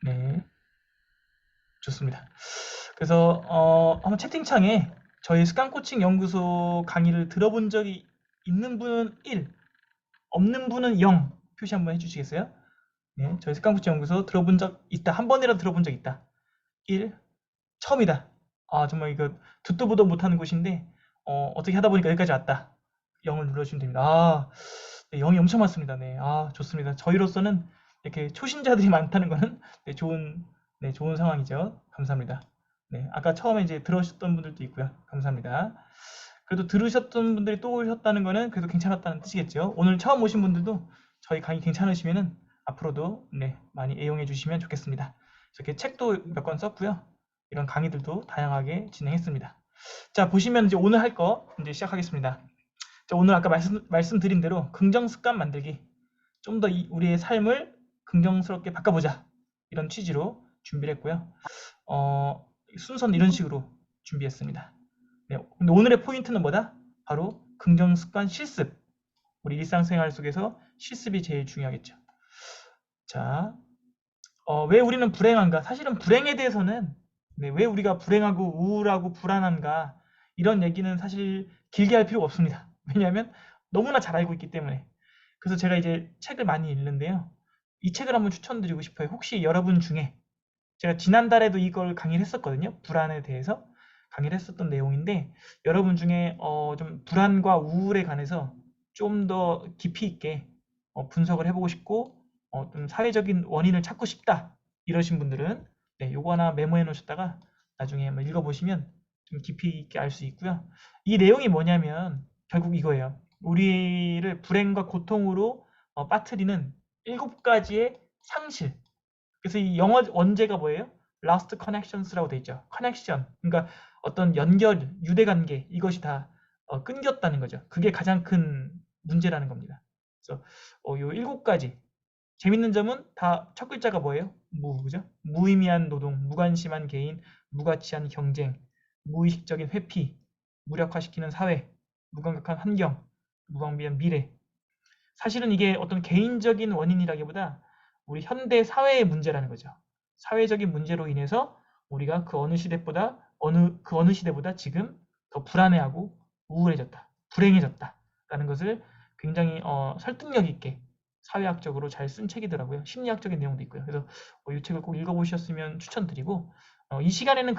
네, 좋습니다. 그래서 한번 채팅창에 저희 습관 코칭 연구소 강의를 들어본 적이 있는 분은 1, 없는 분은 0 표시 한번 해주시겠어요? 네, 저희 습관 코칭 연구소 들어본 적 있다. 한 번이라도 들어본 적 있다. 1, 처음이다. 아, 정말 이거 듣도 보도 못하는 곳인데 어떻게 하다 보니까 여기까지 왔다. 0을 눌러주시면 됩니다. 아, 네, 0이 엄청 많습니다. 네, 아, 좋습니다. 저희로서는 이렇게 초신자들이 많다는 거는 네, 좋은 상황이죠. 감사합니다. 네, 아까 처음에 이제 들으셨던 분들도 있고요. 감사합니다. 그래도 들으셨던 분들이 또 오셨다는 거는 그래도 괜찮았다는 뜻이겠죠. 오늘 처음 오신 분들도 저희 강의 괜찮으시면은 앞으로도 네, 많이 애용해 주시면 좋겠습니다. 이렇게 책도 몇 권 썼고요. 이런 강의들도 다양하게 진행했습니다. 자, 보시면 이제 오늘 할 거 이제 시작하겠습니다. 자, 오늘 아까 말씀드린 대로 긍정 습관 만들기. 좀 더 우리의 삶을 긍정스럽게 바꿔보자. 이런 취지로 준비를 했고요. 순서는 이런 식으로 준비했습니다. 네, 근데 오늘의 포인트는 뭐다? 바로 긍정 습관 실습. 우리 일상생활 속에서 실습이 제일 중요하겠죠. 자, 왜 우리는 불행한가? 사실은 불행에 대해서는 네, 왜 우리가 불행하고 우울하고 불안한가? 이런 얘기는 사실 길게 할 필요가 없습니다. 왜냐하면 너무나 잘 알고 있기 때문에. 그래서 제가 이제 책을 많이 읽는데요. 이 책을 한번 추천드리고 싶어요. 혹시 여러분 중에 제가 지난달에도 이걸 강의를 했었거든요. 불안에 대해서 강의를 했었던 내용인데 여러분 중에 좀 불안과 우울에 관해서 좀 더 깊이 있게 분석을 해보고 싶고 좀 사회적인 원인을 찾고 싶다 이러신 분들은 네, 요거 하나 메모해 놓으셨다가 나중에 한번 읽어보시면 좀 깊이 있게 알 수 있고요. 이 내용이 뭐냐면 결국 이거예요. 우리를 불행과 고통으로 빠뜨리는 7가지의 상실. 그래서 이 영어 원제가 뭐예요? Lost Connections라고 돼 있죠. 커넥션. 그러니까 어떤 연결, 유대관계 이것이 다 끊겼다는 거죠. 그게 가장 큰 문제라는 겁니다. 그래서 요 7가지 재밌는 점은 다 첫 글자가 뭐예요? 무, 그죠? 무의미한 노동, 무관심한 개인, 무가치한 경쟁, 무의식적인 회피, 무력화시키는 사회, 무감각한 환경, 무방비한 미래. 사실은 이게 어떤 개인적인 원인이라기보다 우리 현대 사회의 문제라는 거죠. 사회적인 문제로 인해서 우리가 그 어느 시대보다 지금 더 불안해하고 우울해졌다, 불행해졌다라는 것을 굉장히 설득력 있게 사회학적으로 잘 쓴 책이더라고요. 심리학적인 내용도 있고요. 그래서 이 책을 꼭 읽어보셨으면 추천드리고 이 시간에는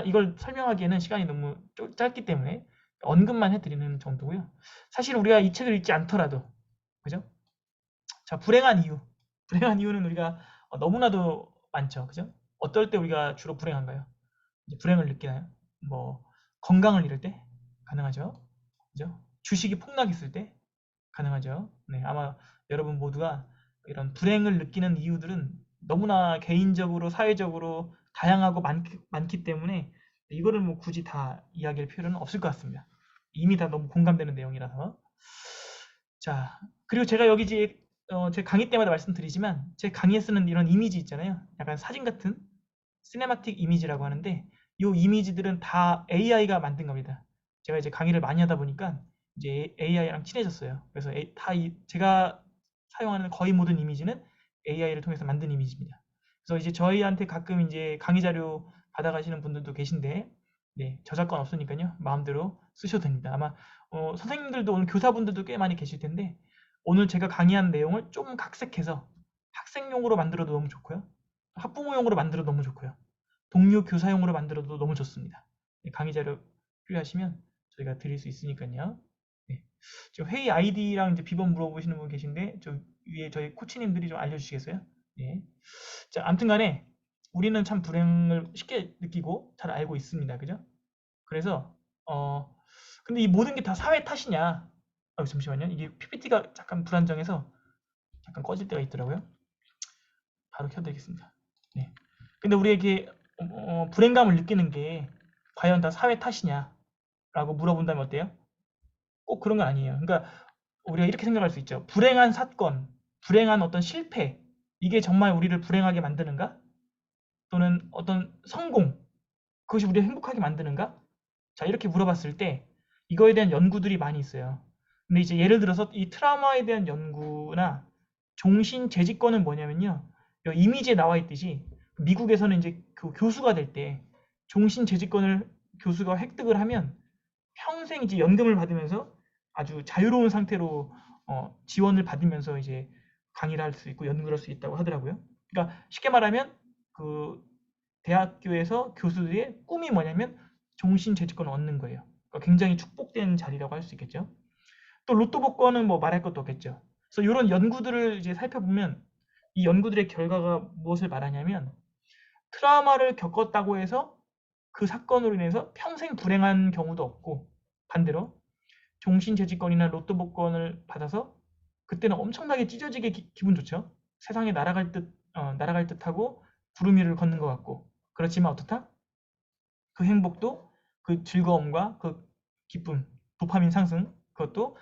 이걸 설명하기에는 시간이 너무 짧기 때문에 언급만 해드리는 정도고요. 사실 우리가 이 책을 읽지 않더라도 그죠? 자, 불행한 이유. 불행한 이유는 우리가 너무나도 많죠. 그죠? 어떨 때 우리가 주로 불행한가요? 이제 불행을 느끼나요? 뭐, 건강을 잃을 때? 가능하죠. 그죠? 주식이 폭락했을 때? 가능하죠. 네, 아마 여러분 모두가 이런 불행을 느끼는 이유들은 너무나 개인적으로, 사회적으로 다양하고 많기 때문에 이거를 뭐 굳이 다 이야기할 필요는 없을 것 같습니다. 이미 다 너무 공감되는 내용이라서. 자, 그리고 제가 여기 제 강의 때마다 말씀드리지만 제 강의에 쓰는 이런 이미지 있잖아요. 약간 사진 같은 시네마틱 이미지라고 하는데 이 이미지들은 다 AI가 만든 겁니다. 제가 이제 강의를 많이 하다 보니까 이제 AI랑 친해졌어요. 그래서 제가 사용하는 거의 모든 이미지는 AI를 통해서 만든 이미지입니다. 그래서 이제 저희한테 가끔 이제 강의 자료 받아가시는 분들도 계신데, 네, 저작권 없으니까요. 마음대로 쓰셔도 됩니다. 아마 선생님들도 오늘 교사분들도 꽤 많이 계실 텐데 오늘 제가 강의한 내용을 좀 각색해서 학생용으로 만들어도 너무 좋고요. 학부모용으로 만들어도 너무 좋고요. 동료 교사용으로 만들어도 너무 좋습니다. 네, 강의 자료 필요하시면 저희가 드릴 수 있으니까요. 네. 지금 회의 아이디랑 이제 비번 물어보시는 분 계신데 저 위에 저희 코치님들이 좀 알려주시겠어요? 네. 자, 아무튼간에 우리는 참 불행을 쉽게 느끼고 잘 알고 있습니다. 그죠? 그래서 근데 이 모든 게 다 사회 탓이냐? 잠시만요. 이게 PPT가 잠깐 불안정해서 잠깐 꺼질 때가 있더라고요. 바로 켜드리겠습니다. 네. 근데 우리에게 불행감을 느끼는 게 과연 다 사회 탓이냐? 라고 물어본다면 어때요? 꼭 그런 건 아니에요. 그러니까 우리가 이렇게 생각할 수 있죠. 불행한 사건, 불행한 어떤 실패, 이게 정말 우리를 불행하게 만드는가? 또는 어떤 성공, 그것이 우리를 행복하게 만드는가? 자, 이렇게 물어봤을 때 이거에 대한 연구들이 많이 있어요. 근데 이제 예를 들어서 이 트라우마에 대한 연구나 종신 재직권은 뭐냐면요. 이 이미지에 나와 있듯이 미국에서는 이제 그 교수가 될 때 종신 재직권을 교수가 획득을 하면 평생 이제 연금을 받으면서 아주 자유로운 상태로 지원을 받으면서 이제 강의를 할 수 있고 연구를 할 수 있다고 하더라고요. 그러니까 쉽게 말하면 그 대학교에서 교수들의 꿈이 뭐냐면 종신 재직권을 얻는 거예요. 그러니까 굉장히 축복된 자리라고 할 수 있겠죠. 또 로또 복권은 뭐 말할 것도 없겠죠. 그래서 이런 연구들을 이제 살펴보면 이 연구들의 결과가 무엇을 말하냐면 트라우마를 겪었다고 해서 그 사건으로 인해서 평생 불행한 경우도 없고 반대로 종신재직권이나 로또 복권을 받아서 그때는 엄청나게 찢어지게 기분 좋죠. 세상에 날아갈 듯하고 구름 위를 걷는 것 같고 그렇지만 어떻다? 그 행복도 그 즐거움과 그 기쁨, 도파민 상승 그것도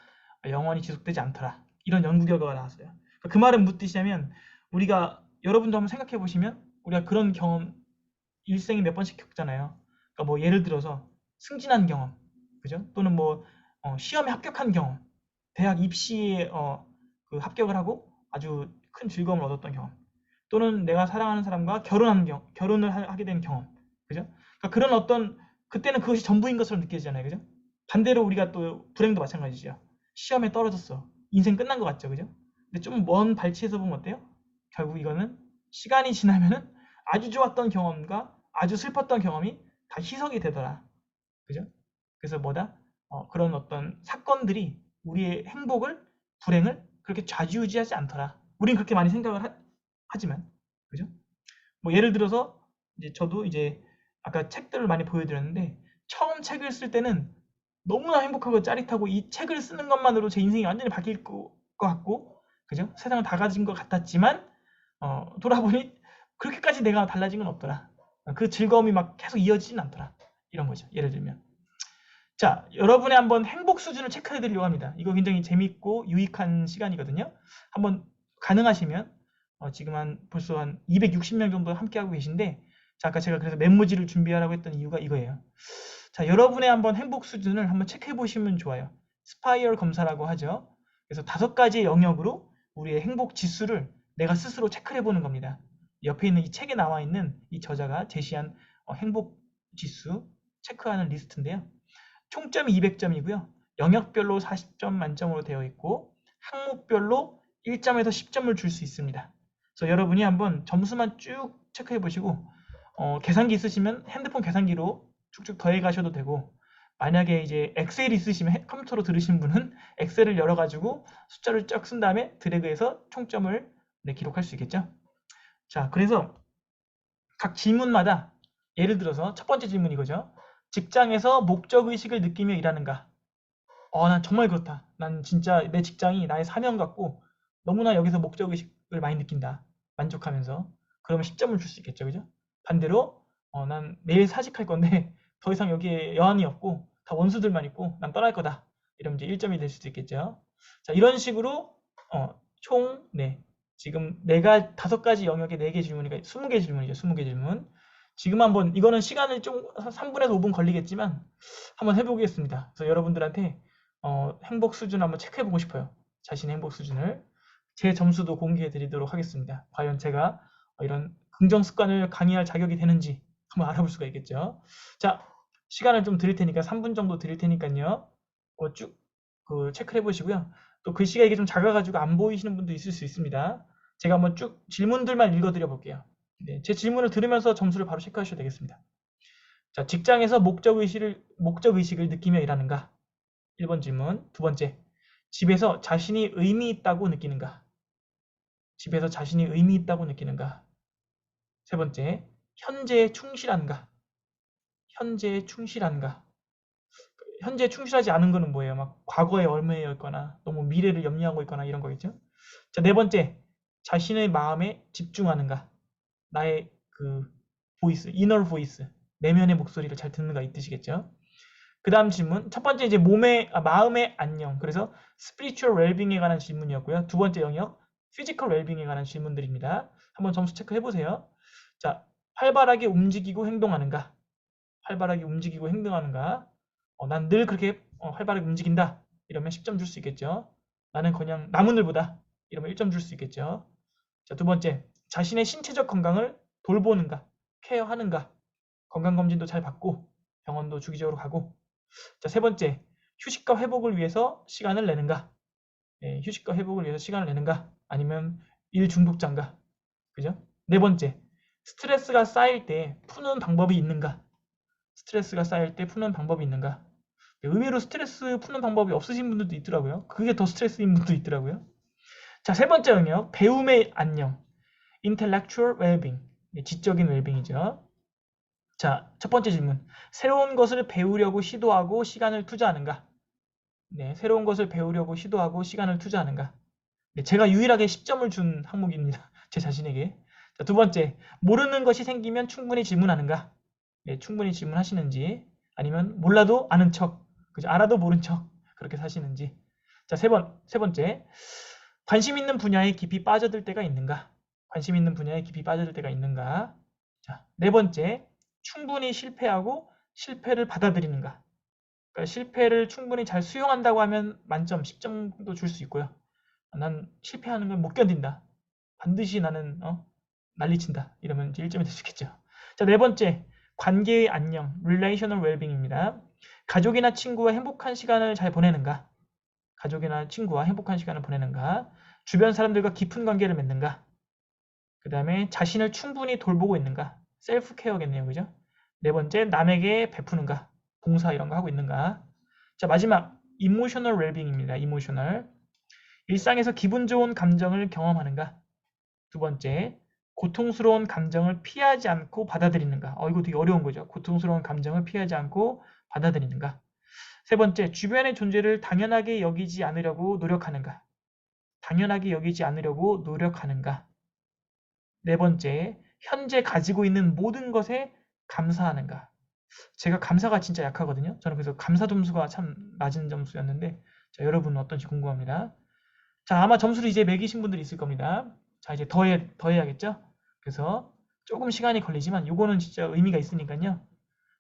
영원히 지속되지 않더라. 이런 연구 결과가 나왔어요. 그 말은 무슨 뜻이냐면 우리가 여러분도 한번 생각해 보시면 우리가 그런 경험 일생에 몇 번씩 겪잖아요. 그러니까 뭐 예를 들어서 승진한 경험, 그죠? 또는 뭐 시험에 합격한 경험, 대학 입시에 그 합격을 하고 아주 큰 즐거움을 얻었던 경험, 또는 내가 사랑하는 사람과 결혼을 하게 된 경험, 그죠? 그러니까 그런 어떤 그때는 그것이 전부인 것처럼 느껴지잖아요, 그죠? 반대로 우리가 또 불행도 마찬가지죠. 시험에 떨어졌어, 인생 끝난 것 같죠, 그죠? 근데 좀 먼 발치에서 보면 어때요? 결국 이거는 시간이 지나면은 아주 좋았던 경험과 아주 슬펐던 경험이 다 희석이 되더라. 그죠? 그래서 뭐다? 그런 어떤 사건들이 우리의 행복을, 불행을 그렇게 좌지우지하지 않더라. 우린 그렇게 많이 생각을 하지만, 그죠? 뭐 예를 들어서 이제 저도 이제 아까 책들을 많이 보여드렸는데 처음 책을 쓸 때는 너무나 행복하고 짜릿하고 이 책을 쓰는 것만으로 제 인생이 완전히 바뀔 것 같고, 그죠? 세상을 다 가진 것 같았지만 돌아보니 그렇게까지 내가 달라진 건 없더라. 그 즐거움이 막 계속 이어지진 않더라. 이런 거죠. 예를 들면. 자, 여러분의 한번 행복 수준을 체크해 드리려고 합니다. 이거 굉장히 재밌고 유익한 시간이거든요. 한번 가능하시면 지금 벌써 한 260명 정도 함께하고 계신데 자, 아까 제가 그래서 메모지를 준비하라고 했던 이유가 이거예요. 자, 여러분의 한번 행복 수준을 한번 체크해 보시면 좋아요. 스파이럴 검사라고 하죠. 그래서 5가지의 영역으로 우리의 행복 지수를 내가 스스로 체크해 보는 겁니다. 옆에 있는 이 책에 나와 있는 이 저자가 제시한 행복 지수 체크하는 리스트인데요. 총점이 200점이고요. 영역별로 40점 만점으로 되어 있고 항목별로 1점에서 10점을 줄 수 있습니다. 그래서 여러분이 한번 점수만 쭉 체크해 보시고 계산기 있으시면 핸드폰 계산기로 쭉쭉 더해 가셔도 되고 만약에 이제 엑셀 있으시면 컴퓨터로 들으신 분은 엑셀을 열어가지고 숫자를 쫙 쓴 다음에 드래그해서 총점을 기록할 수 있겠죠. 자, 그래서 각 질문마다 예를 들어서 첫 번째 질문 이거죠. 직장에서 목적의식을 느끼며 일하는가? 난 정말 그렇다. 난 진짜 내 직장이 나의 사명 같고 너무나 여기서 목적의식을 많이 느낀다. 만족하면서. 그러면 10점을 줄 수 있겠죠. 그죠? 반대로 난 내일 사직할 건데 더 이상 여기에 여한이 없고 다 원수들만 있고 난 떠날 거다. 이러면 이제 1점이 될 수도 있겠죠. 자, 이런 식으로 총 지금 내가 5가지 영역에 4개 질문이니까 20개 질문이죠. 20개 질문. 지금 한번 이거는 시간을 좀 3분에서 5분 걸리겠지만 한번 해보겠습니다. 그래서 여러분들한테 행복 수준 한번 체크해보고 싶어요. 자신의 행복 수준을. 제 점수도 공개해 드리도록 하겠습니다. 과연 제가 이런 긍정 습관을 강의할 자격이 되는지 한번 알아볼 수가 있겠죠. 자, 시간을 좀 드릴 테니까 3분 정도 드릴 테니까요. 쭉 체크해 보시고요. 또 글씨가 이게 좀 작아가지고 안 보이시는 분도 있을 수 있습니다. 제가 한번 쭉 질문들만 읽어드려 볼게요. 네, 제 질문을 들으면서 점수를 바로 체크하셔도 되겠습니다. 자, 직장에서 목적의식을 느끼며 일하는가? 1번 질문. 두 번째, 집에서 자신이 의미 있다고 느끼는가? 집에서 자신이 의미 있다고 느끼는가? 세 번째, 현재에 충실한가? 현재에 충실한가? 현재에 충실하지 않은 거는 뭐예요? 막 과거에 얽매여 있거나 너무 미래를 염려하고 있거나 이런 거겠죠? 자, 네 번째, 자신의 마음에 집중하는가? 나의 그 보이스, 이너 보이스, 내면의 목소리를 잘 듣는가 이 뜻이겠죠? 그 다음 질문. 첫 번째 이제 마음의 안녕. 그래서 spiritual well-being에 관한 질문이었고요. 두 번째 영역, physical well-being에 관한 질문들입니다. 한번 점수 체크해 보세요. 자, 활발하게 움직이고 행동하는가? 활발하게 움직이고 행동하는가? 난 늘 그렇게 활발하게 움직인다. 이러면 10점 줄 수 있겠죠. 나는 그냥 나무늘보다. 이러면 1점 줄 수 있겠죠. 자, 두 번째, 자신의 신체적 건강을 돌보는가, 케어하는가, 건강검진도 잘 받고 병원도 주기적으로 가고. 자, 세 번째, 휴식과 회복을 위해서 시간을 내는가. 네, 휴식과 회복을 위해서 시간을 내는가, 아니면 일 중독자인가. 그죠? 네 번째, 스트레스가 쌓일 때 푸는 방법이 있는가. 스트레스가 쌓일 때 푸는 방법이 있는가. 의외로 스트레스 푸는 방법이 없으신 분들도 있더라고요. 그게 더 스트레스인 분도 있더라고요. 자, 세 번째 영역, 배움의 안녕, intellectual well-being, 지적인 웰빙이죠. 자, 첫 번째 질문, 새로운 것을 배우려고 시도하고 시간을 투자하는가. 네, 새로운 것을 배우려고 시도하고 시간을 투자하는가. 네, 제가 유일하게 10점을 준 항목입니다. 제 자신에게. 자, 두 번째, 모르는 것이 생기면 충분히 질문하는가. 네, 충분히 질문하시는지, 아니면 몰라도 아는 척, 그죠? 알아도 모른 척 그렇게 사시는지. 자, 세 번째, 관심 있는 분야에 깊이 빠져들 때가 있는가. 관심 있는 분야에 깊이 빠져들 때가 있는가. 자, 네 번째, 충분히 실패하고 실패를 받아들이는가. 그러니까 실패를 충분히 잘 수용한다고 하면 만점 10점도 줄 수 있고요. 난 실패하는 걸 못 견딘다. 반드시 나는 난리친다. 이러면 이제 1점이 될 수 있겠죠. 자, 네 번째, 관계의 안녕, relational well-being입니다. 가족이나 친구와 행복한 시간을 잘 보내는가? 가족이나 친구와 행복한 시간을 보내는가? 주변 사람들과 깊은 관계를 맺는가? 그 다음에 자신을 충분히 돌보고 있는가? 셀프 케어겠네요. 그죠? 네 번째, 남에게 베푸는가? 봉사 이런 거 하고 있는가? 자, 마지막, emotional well-being입니다. emotional. 일상에서 기분 좋은 감정을 경험하는가? 두 번째, 고통스러운 감정을 피하지 않고 받아들이는가? 이거 되게 어려운 거죠. 고통스러운 감정을 피하지 않고 받아들이는가? 세 번째, 주변의 존재를 당연하게 여기지 않으려고 노력하는가? 당연하게 여기지 않으려고 노력하는가? 네 번째, 현재 가지고 있는 모든 것에 감사하는가? 제가 감사가 진짜 약하거든요. 저는 그래서 감사 점수가 참 낮은 점수였는데, 자, 여러분은 어떤지 궁금합니다. 자, 아마 점수를 이제 매기신 분들이 있을 겁니다. 자, 이제 더해야겠죠? 그래서 조금 시간이 걸리지만 요거는 진짜 의미가 있으니까요.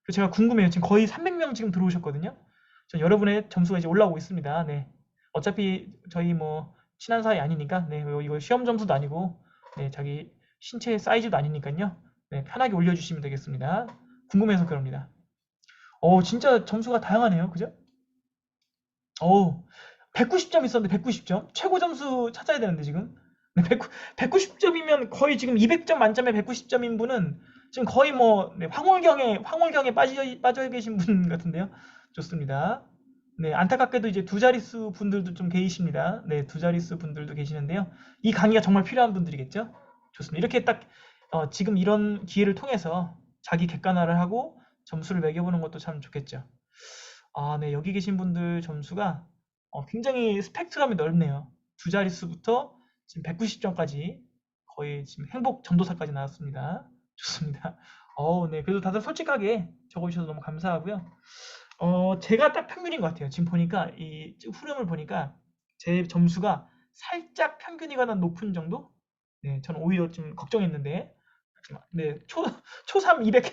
그래서 제가 궁금해요. 지금 거의 300명 지금 들어오셨거든요. 자, 여러분의 점수가 이제 올라오고 있습니다. 네. 어차피 저희 뭐 친한 사이 아니니까, 네, 이거 시험 점수도 아니고, 네, 자기 신체 사이즈도 아니니까요. 네, 편하게 올려주시면 되겠습니다. 궁금해서 그럽니다. 진짜 점수가 다양하네요. 그죠? 190점 있었는데 190점? 최고 점수 찾아야 되는데 지금. 네, 190점이면 거의 지금 200점 만점에 190점인 분은 지금 거의 뭐 네, 황홀경에 빠져 계신 분 같은데요. 좋습니다. 네, 안타깝게도 이제 두 자릿수 분들도 좀 계십니다. 네, 두 자릿수 분들도 계시는데요. 이 강의가 정말 필요한 분들이겠죠? 좋습니다. 이렇게 딱 지금 이런 기회를 통해서 자기 객관화를 하고 점수를 매겨보는 것도 참 좋겠죠. 네, 여기 계신 분들 점수가 굉장히 스펙트럼이 넓네요. 두 자릿수부터 지금 190점까지 거의 지금 행복 전도사까지 나왔습니다. 좋습니다. 네, 그래도 다들 솔직하게 적어주셔서 너무 감사하고요. 제가 딱 평균인 것 같아요. 지금 보니까 이 흐름을 보니까 제 점수가 살짝 평균이거나 높은 정도? 네, 저는 오히려 좀 걱정했는데, 네, 초3 200,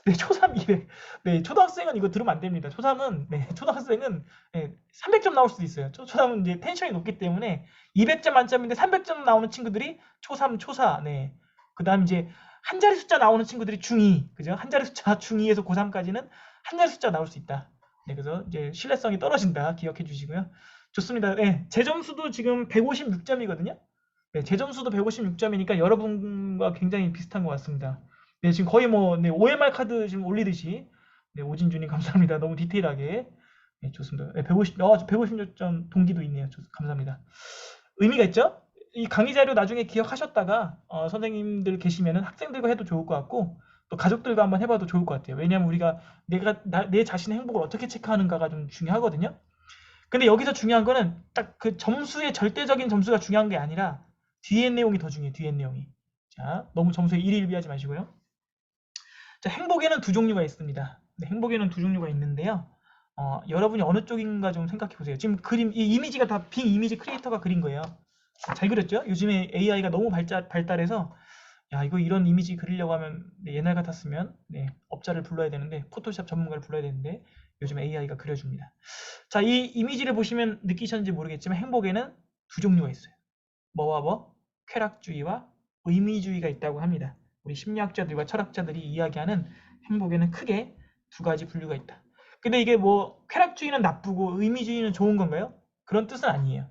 네, 초3 200. 네, 초등학생은 이거 들으면 안 됩니다. 초3은, 네, 초등학생은 300점 나올 수도 있어요. 초삼은 이제 텐션이 높기 때문에 200점 만점인데 300점 나오는 친구들이 초3, 초4, 네. 그 다음 이제 한 자리 숫자 나오는 친구들이 중2, 그죠? 한 자리 숫자 중2에서 고3까지는 한 자리 숫자 나올 수 있다. 네, 그래서 이제 신뢰성이 떨어진다. 기억해 주시고요. 좋습니다. 네, 제 점수도 지금 156점이거든요. 네, 제 점수도 156점이니까 여러분과 굉장히 비슷한 것 같습니다. 네, 지금 거의 뭐 네, OMR 카드 지금 올리듯이. 네, 오진주님 감사합니다. 너무 디테일하게. 네, 좋습니다. 네, 156점 동기도 있네요. 감사합니다. 의미가 있죠? 이 강의 자료 나중에 기억하셨다가 선생님들 계시면은 학생들과 해도 좋을 것 같고, 또 가족들과 한번 해봐도 좋을 것 같아요. 왜냐하면 우리가 내 자신의 행복을 어떻게 체크하는가가 좀 중요하거든요. 근데 여기서 중요한 거는 딱 그 점수의 절대적인 점수가 중요한 게 아니라 뒤에 내용이 더 중요해요. 뒤에 내용이. 자, 너무 점수에 일희일비하지 마시고요. 자, 행복에는 두 종류가 있습니다. 네, 행복에는 두 종류가 있는데요. 여러분이 어느 쪽인가 좀 생각해 보세요. 지금 그림, 이 이미지가 다 빙 이미지 크리에이터가 그린 거예요. 잘 그렸죠? 요즘에 AI가 너무 발달해서, 야, 이거 이런 이미지 그리려고 하면 옛날 같았으면 업자를 불러야 되는데, 포토샵 전문가를 불러야 되는데 요즘 AI가 그려줍니다. 자, 이 이미지를 보시면 느끼셨는지 모르겠지만 행복에는 두 종류가 있어요. 뭐와 뭐? 쾌락주의와 의미주의가 있다고 합니다. 우리 심리학자들과 철학자들이 이야기하는 행복에는 크게 두 가지 분류가 있다. 근데 이게 뭐 쾌락주의는 나쁘고 의미주의는 좋은 건가요? 그런 뜻은 아니에요.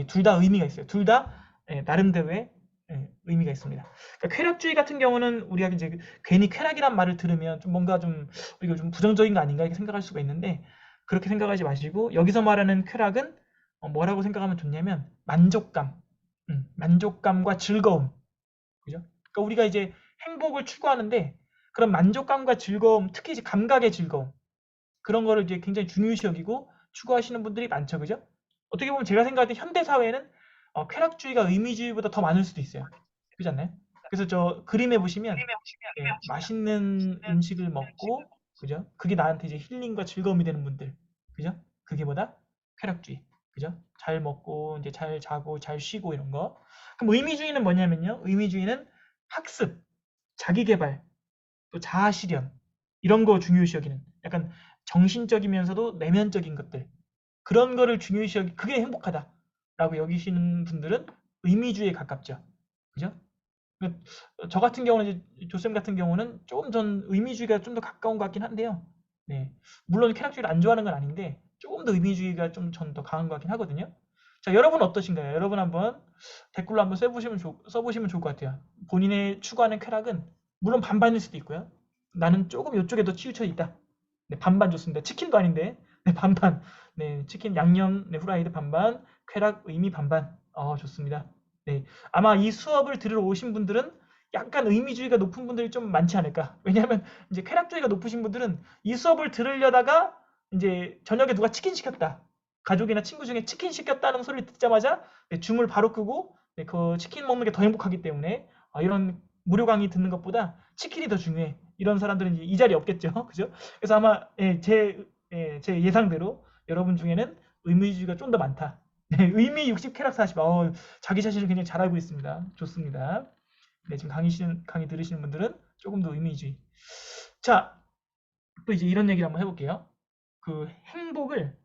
둘 다 의미가 있어요. 둘 다 나름대로의 의미가 있습니다. 그러니까 쾌락주의 같은 경우는 우리가 이제 괜히 쾌락이란 말을 들으면 좀 뭔가 좀 이거 좀 부정적인 거 아닌가 이렇게 생각할 수가 있는데 그렇게 생각하지 마시고 여기서 말하는 쾌락은 뭐라고 생각하면 좋냐면 만족감과 즐거움, 그죠? 그러니까 우리가 이제 행복을 추구하는데 그런 만족감과 즐거움, 특히 이제 감각의 즐거움 그런 거를 이제 굉장히 중요시 여기고 추구하시는 분들이 많죠, 그죠? 어떻게 보면 제가 생각할 때 현대 사회에는 쾌락주의가 의미주의보다 더 많을 수도 있어요. 그렇지 않나요? 그래서 저 그림에 보시면 맛있는 음식을 먹고, 그죠? 그게 나한테 이제 힐링과 즐거움이 되는 분들, 그죠? 그게 뭐다? 쾌락주의, 그죠? 잘 먹고 이제 잘 자고 잘 쉬고 이런 거. 그럼 의미주의는 뭐냐면요. 의미주의는 학습, 자기계발, 또 자아 실현 이런 거 중요시 여기는 약간 정신적이면서도 내면적인 것들 그런 거를 중요시 여기 그게 행복하다라고 여기시는 분들은 의미주의에 가깝죠. 그죠? 저 같은 경우는 이제 조쌤 같은 경우는 조금 전 의미주의가 좀 더 가까운 것 같긴 한데요. 네. 물론 쾌락주의를 안 좋아하는 건 아닌데 조금 더 의미주의가 좀 전 더 강한 것 같긴 하거든요. 자, 여러분 어떠신가요? 여러분 한번 댓글로 한번 써보시면 좋을 것 같아요. 본인의 추구하는 쾌락은 물론 반반일 수도 있고요. 나는 조금 이쪽에 더 치우쳐 있다. 네, 반반 좋습니다. 치킨도 아닌데, 네, 반반. 네, 치킨 양념, 네, 후라이드 반반, 쾌락 의미 반반. 좋습니다. 네, 아마 이 수업을 들으러 오신 분들은 약간 의미주의가 높은 분들이 좀 많지 않을까. 왜냐하면 이제 쾌락주의가 높으신 분들은 이 수업을 들으려다가 이제 저녁에 누가 치킨 시켰다. 가족이나 친구 중에 치킨 시켰다는 소리를 듣자마자 네, 줌을 바로 끄고 네, 그 치킨 먹는 게 더 행복하기 때문에 이런 무료 강의 듣는 것보다 치킨이 더 중요해. 이런 사람들은 이제 이 자리에 없겠죠. 그죠? 그래서 아마 제 예상대로 여러분 중에는 의미주의가 좀 더 많다. 네, 의미 60 쾌락 40. 자기 자신을 굉장히 잘 알고 있습니다. 좋습니다. 네, 지금 강의 들으시는 분들은 조금 더 의미주의. 자, 또 이제 이런 얘기를 한번 해볼게요. 그 행복을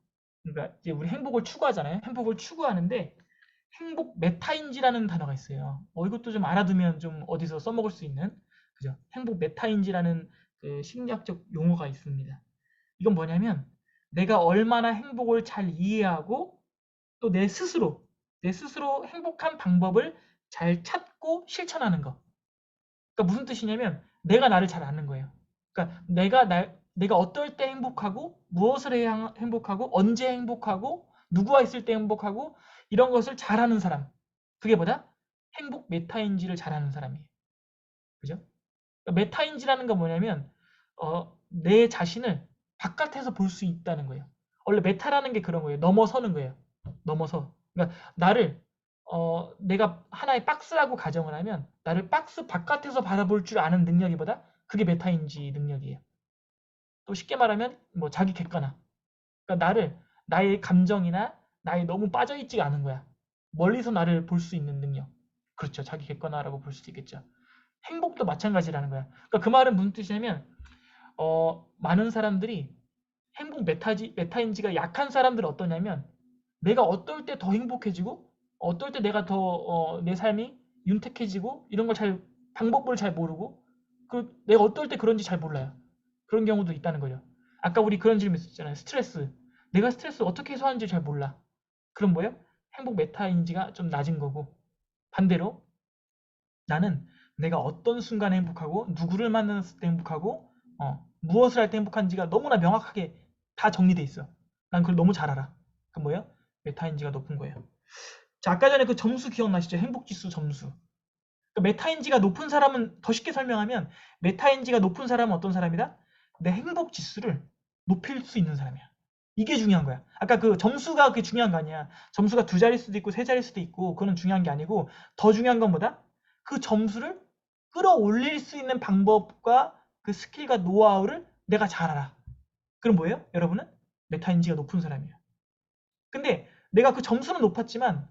그러니까 이제 우리 행복을 추구하잖아요. 행복을 추구하는데 행복 메타인지라는 단어가 있어요. 이것도 좀 알아두면 좀 어디서 써먹을 수 있는 그죠? 행복 메타인지라는 그 심리학적 용어가 있습니다. 이건 뭐냐면 내가 얼마나 행복을 잘 이해하고 또 내 스스로 행복한 방법을 잘 찾고 실천하는 거. 그러니까 무슨 뜻이냐면 내가 나를 잘 아는 거예요. 그러니까 내가 어떨 때 행복하고 무엇을 해야 행복하고 언제 행복하고 누구와 있을 때 행복하고 이런 것을 잘하는 사람. 그게 뭐다? 행복 메타인지를 잘하는 사람이에요. 그죠? 그러니까 메타인지라는 건 뭐냐면 내 자신을 바깥에서 볼 수 있다는 거예요. 원래 메타라는 게 그런 거예요. 넘어서는 거예요. 넘어서. 그러니까 나를 내가 하나의 박스라고 가정을 하면 나를 박스 바깥에서 바라볼 줄 아는 능력이보다 그게 메타인지 능력이에요. 또 쉽게 말하면 뭐 자기 객관화. 그러니까 나의 감정이나 나에 너무 빠져있지가 않은 거야. 멀리서 나를 볼 수 있는 능력. 그렇죠. 자기 객관화라고 볼 수도 있겠죠. 행복도 마찬가지라는 거야. 그러니까 그 말은 무슨 뜻이냐면 많은 사람들이 행복 메타인지가 약한 사람들은 어떠냐면 내가 어떨 때 더 행복해지고 어떨 때 내가 더 내 삶이 윤택해지고 이런 걸 방법을 잘 모르고 내가 어떨 때 그런지 잘 몰라요. 그런 경우도 있다는 거죠. 아까 우리 그런 질문 있었잖아요. 스트레스. 내가 스트레스 어떻게 해소하는지 잘 몰라. 그럼 뭐예요? 행복 메타인지가 좀 낮은 거고 반대로 나는 내가 어떤 순간에 행복하고 누구를 만났을 때 행복하고 무엇을 할 때 행복한지가 너무나 명확하게 다 정리돼 있어. 난 그걸 너무 잘 알아. 그 뭐예요? 메타인지가 높은 거예요. 자, 아까 전에 그 점수 기억나시죠? 행복지수 점수. 그러니까 메타인지가 높은 사람은 더 쉽게 설명하면 메타인지가 높은 사람은 어떤 사람이다? 내 행복지수를 높일 수 있는 사람이야. 이게 중요한 거야. 아까 그 점수가 그게 중요한 거 아니야. 점수가 두 자릴 수도 있고 세 자릴 수도 있고 그거는 중요한 게 아니고 더 중요한 건 뭐다? 그 점수를 끌어올릴 수 있는 방법과 그 스킬과 노하우를 내가 잘 알아. 그럼 뭐예요? 여러분은 메타인지가 높은 사람이에요. 근데 내가 그 점수는 높았지만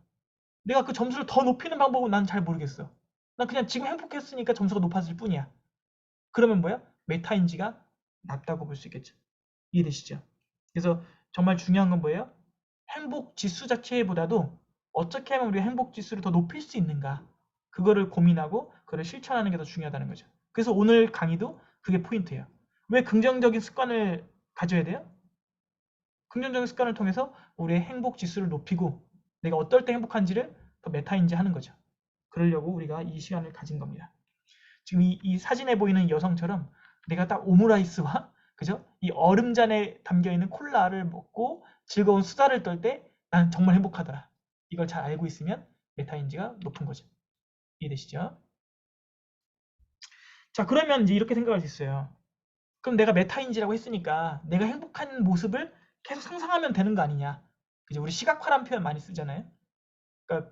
내가 그 점수를 더 높이는 방법은 난 잘 모르겠어. 난 그냥 지금 행복했으니까 점수가 높아질 뿐이야. 그러면 뭐야? 메타인지가 낮다고 볼 수 있겠죠. 이해되시죠? 그래서 정말 중요한 건 뭐예요? 행복 지수 자체보다도 어떻게 하면 우리가 행복 지수를 더 높일 수 있는가? 그거를 고민하고 그걸 실천하는 게 더 중요하다는 거죠. 그래서 오늘 강의도 그게 포인트예요. 왜 긍정적인 습관을 가져야 돼요? 긍정적인 습관을 통해서 우리의 행복 지수를 높이고 내가 어떨 때 행복한지를 더 메타인지 하는 거죠. 그러려고 우리가 이 시간을 가진 겁니다. 지금 이 사진에 보이는 여성처럼 내가 딱 오므라이스와 그죠? 이 얼음잔에 담겨있는 콜라를 먹고 즐거운 수다를 떨 때 난 정말 행복하더라. 이걸 잘 알고 있으면 메타인지가 높은 거죠. 이해되시죠? 자, 그러면 이제 이렇게 생각할 수 있어요. 그럼 내가 메타인지라고 했으니까 내가 행복한 모습을 계속 상상하면 되는 거 아니냐. 그죠? 우리 시각화란 표현 많이 쓰잖아요. 그러니까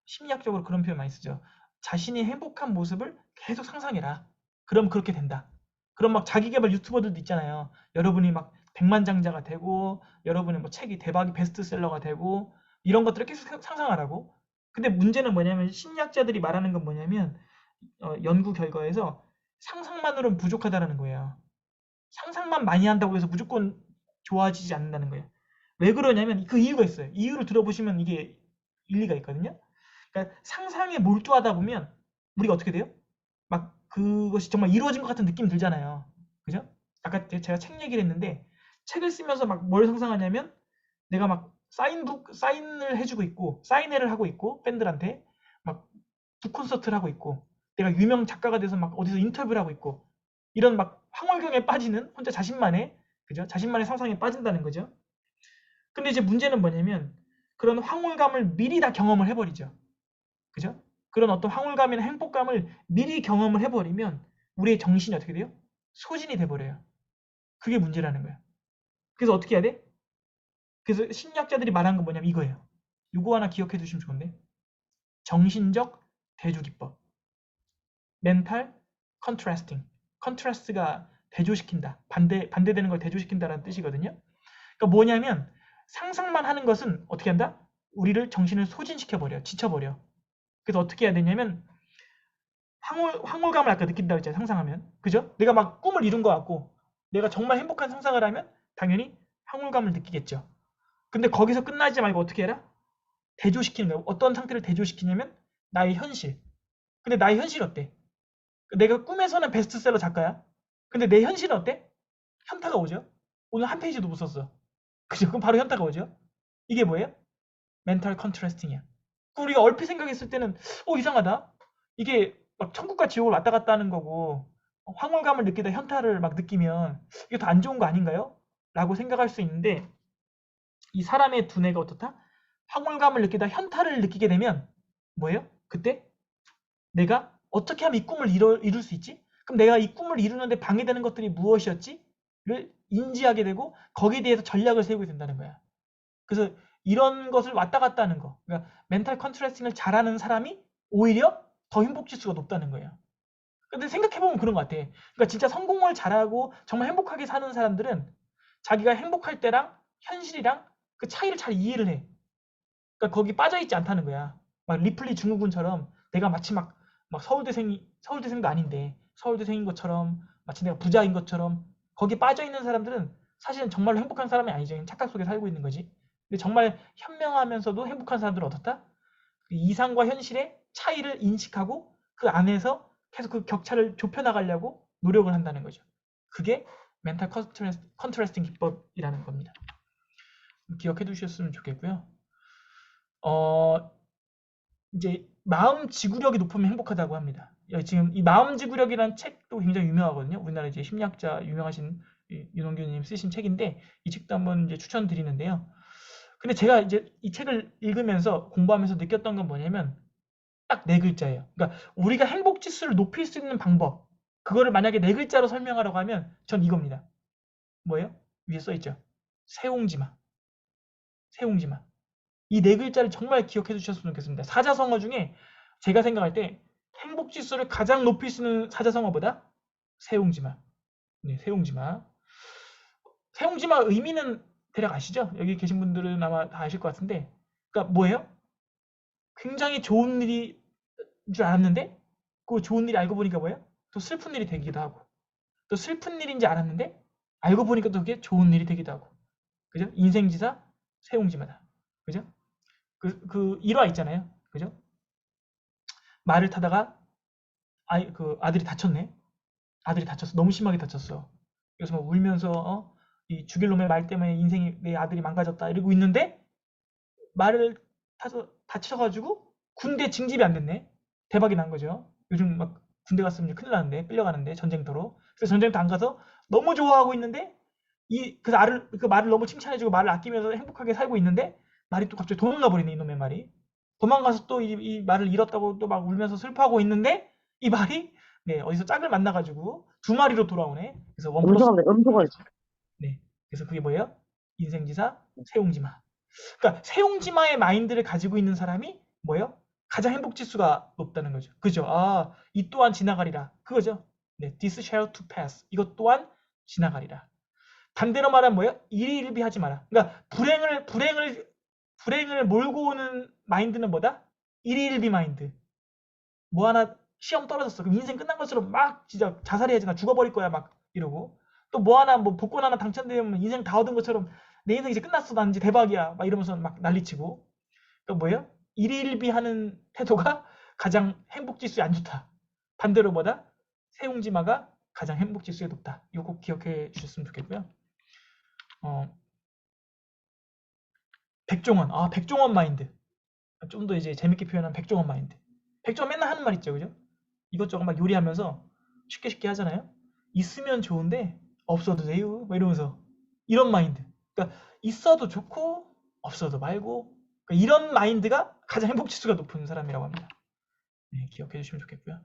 심리학적으로 그런 표현 많이 쓰죠. 자신이 행복한 모습을 계속 상상해라. 그럼 그렇게 된다. 그럼 막 자기계발 유튜버들도 있잖아요. 여러분이 막 백만장자가 되고 여러분의 뭐 책이 대박이 베스트셀러가 되고 이런 것들을 계속 상상하라고. 근데 문제는 뭐냐면 심리학자들이 말하는 건 뭐냐면 연구 결과에서 상상만으로는 부족하다는 거예요. 상상만 많이 한다고 해서 무조건 좋아지지 않는다는 거예요. 왜 그러냐면 그 이유가 있어요. 이유를 들어보시면 이게 일리가 있거든요. 그러니까 상상에 몰두하다 보면 우리가 어떻게 돼요? 막 그것이 정말 이루어진 것 같은 느낌 들잖아요. 그죠? 아까 제가 책 얘기를 했는데 책을 쓰면서 막 뭘 상상하냐면 내가 막 사인을 해주고 있고 사인회를 하고 있고 팬들한테 막 북콘서트를 하고 있고 내가 유명 작가가 돼서 막 어디서 인터뷰를 하고 있고 이런 막 황홀경에 빠지는 혼자 자신만의 그죠? 자신만의 상상에 빠진다는 거죠. 근데 이제 문제는 뭐냐면 그런 황홀감을 미리 다 경험을 해버리죠. 그죠? 그런 어떤 황홀감이나 행복감을 미리 경험을 해버리면 우리의 정신이 어떻게 돼요? 소진이 돼버려요. 그게 문제라는 거예요. 그래서 어떻게 해야 돼? 그래서 심리학자들이 말한 건 뭐냐면 이거예요. 이거 하나 기억해 두시면 좋은데 정신적 대조기법 멘탈 컨트라스팅 컨트라스트가 대조시킨다 반대되는 걸 대조시킨다라는 뜻이거든요. 그러니까 뭐냐면 상상만 하는 것은 어떻게 한다? 우리를 정신을 소진시켜버려 지쳐버려. 그래서 어떻게 해야 되냐면 황홀감을 아까 느낀다고 했잖아요. 상상하면. 그죠? 내가 막 꿈을 이룬 것 같고 내가 정말 행복한 상상을 하면 당연히 황홀감을 느끼겠죠. 근데 거기서 끝나지 말고 어떻게 해라? 대조시키는 거예요. 어떤 상태를 대조시키냐면 나의 현실. 근데 나의 현실 어때? 내가 꿈에서는 베스트셀러 작가야. 근데 내 현실은 어때? 현타가 오죠. 오늘 한 페이지도 못 썼어. 그죠? 그럼 바로 현타가 오죠. 이게 뭐예요? 멘탈 컨트래스팅이야. 우리가 얼핏 생각했을 때는 이상하다. 이게 막 천국과 지옥을 왔다 갔다 하는 거고 황홀감을 느끼다 현타를 막 느끼면 이게 더 안 좋은 거 아닌가요? 라고 생각할 수 있는데 이 사람의 두뇌가 어떻다? 황홀감을 느끼다 현타를 느끼게 되면 뭐예요? 그때 내가 어떻게 하면 이 꿈을 이룰 수 있지? 그럼 내가 이 꿈을 이루는데 방해되는 것들이 무엇이었지? 를 인지하게 되고 거기에 대해서 전략을 세우게 된다는 거야. 그래서 이런 것을 왔다 갔다 하는 거. 그러니까 멘탈 컨트래스팅을 잘하는 사람이 오히려 더 행복 지수가 높다는 거예요. 근데 생각해보면 그런 것 같아. 그러니까 진짜 성공을 잘하고 정말 행복하게 사는 사람들은 자기가 행복할 때랑 현실이랑 그 차이를 잘 이해를 해. 그러니까 거기 빠져있지 않다는 거야. 막 리플리 증후군처럼 내가 마치 막 서울대생도 아닌데 서울대생인 것처럼 마치 내가 부자인 것처럼 거기 빠져있는 사람들은 사실은 정말로 행복한 사람이 아니죠. 착각 속에 살고 있는 거지. 근데 정말 현명하면서도 행복한 사람들은 어떻다? 그 이상과 현실의 차이를 인식하고 그 안에서 계속 그 격차를 좁혀나가려고 노력을 한다는 거죠. 그게 멘탈 컨트래스팅 기법이라는 겁니다. 기억해 두셨으면 좋겠고요. 이제 마음 지구력이 높으면 행복하다고 합니다. 지금 이 마음 지구력이라는 책도 굉장히 유명하거든요. 우리나라 이제 심리학자 유명하신 윤원규님 쓰신 책인데 이 책도 한번 이제 추천드리는데요. 근데 제가 이제 이 책을 읽으면서 공부하면서 느꼈던 건 뭐냐면 딱 네 글자예요. 그러니까 우리가 행복 지수를 높일 수 있는 방법 그거를 만약에 네 글자로 설명하라고 하면 전 이겁니다. 뭐예요? 위에 써 있죠. 세옹지마. 세옹지마. 이 네 글자를 정말 기억해 주셨으면 좋겠습니다. 사자성어 중에 제가 생각할 때 행복 지수를 가장 높일 수 있는 사자성어보다 세옹지마. 네, 세옹지마. 세옹지마 의미는 대략 아시죠? 여기 계신 분들은 아마 다 아실 것 같은데, 그러니까 뭐예요? 굉장히 좋은 일이 줄 알았는데, 그 좋은 일이 알고 보니까 뭐예요? 또 슬픈 일이 되기도 하고, 또 슬픈 일인지 알았는데, 알고 보니까 또 그게 좋은 일이 되기도 하고, 그죠? 인생지사 세옹지마다, 그죠? 그 일화 있잖아요, 그죠? 말을 타다가 아들이 다쳤네. 아들이 다쳤어. 너무 심하게 다쳤어. 그래서 막 울면서 이 죽일 놈의 말 때문에 인생이 내 아들이 망가졌다 이러고 있는데 말을 타서 다쳐가지고 군대 징집이 안 됐네. 대박이 난 거죠. 요즘 막 군대 갔으면 큰일 나는데 끌려가는데 전쟁터로. 그래서 전쟁터 안 가서 너무 좋아하고 있는데 그래서 그 말을 너무 칭찬해주고 말을 아끼면서 행복하게 살고 있는데 말이 또 갑자기 도망가 버리네 이놈의 말이. 도망가서 또 이 말을 잃었다고 또 막 울면서 슬퍼하고 있는데 이 말이 네 어디서 짝을 만나가지고 두 마리로 돌아오네. 그래서 원 플러스 음소가 있어. 네 그래서 그게 뭐예요? 인생지사 세옹지마. 그러니까 세옹지마의 마인드를 가지고 있는 사람이 뭐예요? 가장 행복 지수가 높다는 거죠. 그죠? 이 또한 지나가리라. 그거죠. 네, this shall to pass. 이것 또한 지나가리라. 반대로 말하면 뭐예요? 일희일비하지 마라. 그러니까 불행을 몰고 오는 마인드는 뭐다? 일희일비 마인드. 뭐 하나 시험 떨어졌어. 그럼 인생 끝난 것처럼 막 진짜 자살해야지 나 죽어버릴 거야 막 이러고 또 뭐 하나 뭐 복권 하나 당첨되면 인생 다 얻은 것처럼 내 인생 이제 끝났어 난 이제 대박이야 막 이러면서 막 난리치고 또 뭐예요? 일희일비하는 태도가 가장 행복 지수에 안 좋다. 반대로 뭐다? 세웅지마가 가장 행복 지수에 높다. 이거 꼭 기억해 주셨으면 좋겠고요. 백종원, 백종원 마인드. 좀 더 이제 재밌게 표현한 백종원 마인드. 백종원 맨날 하는 말 있죠, 그죠? 이것저것 막 요리하면서 쉽게 쉽게 하잖아요. 있으면 좋은데 없어도 돼요. 뭐 이러면서 이런 마인드. 그러니까 있어도 좋고 없어도 말고 그러니까 이런 마인드가 가장 행복 지수가 높은 사람이라고 합니다. 네, 기억해 주시면 좋겠고요.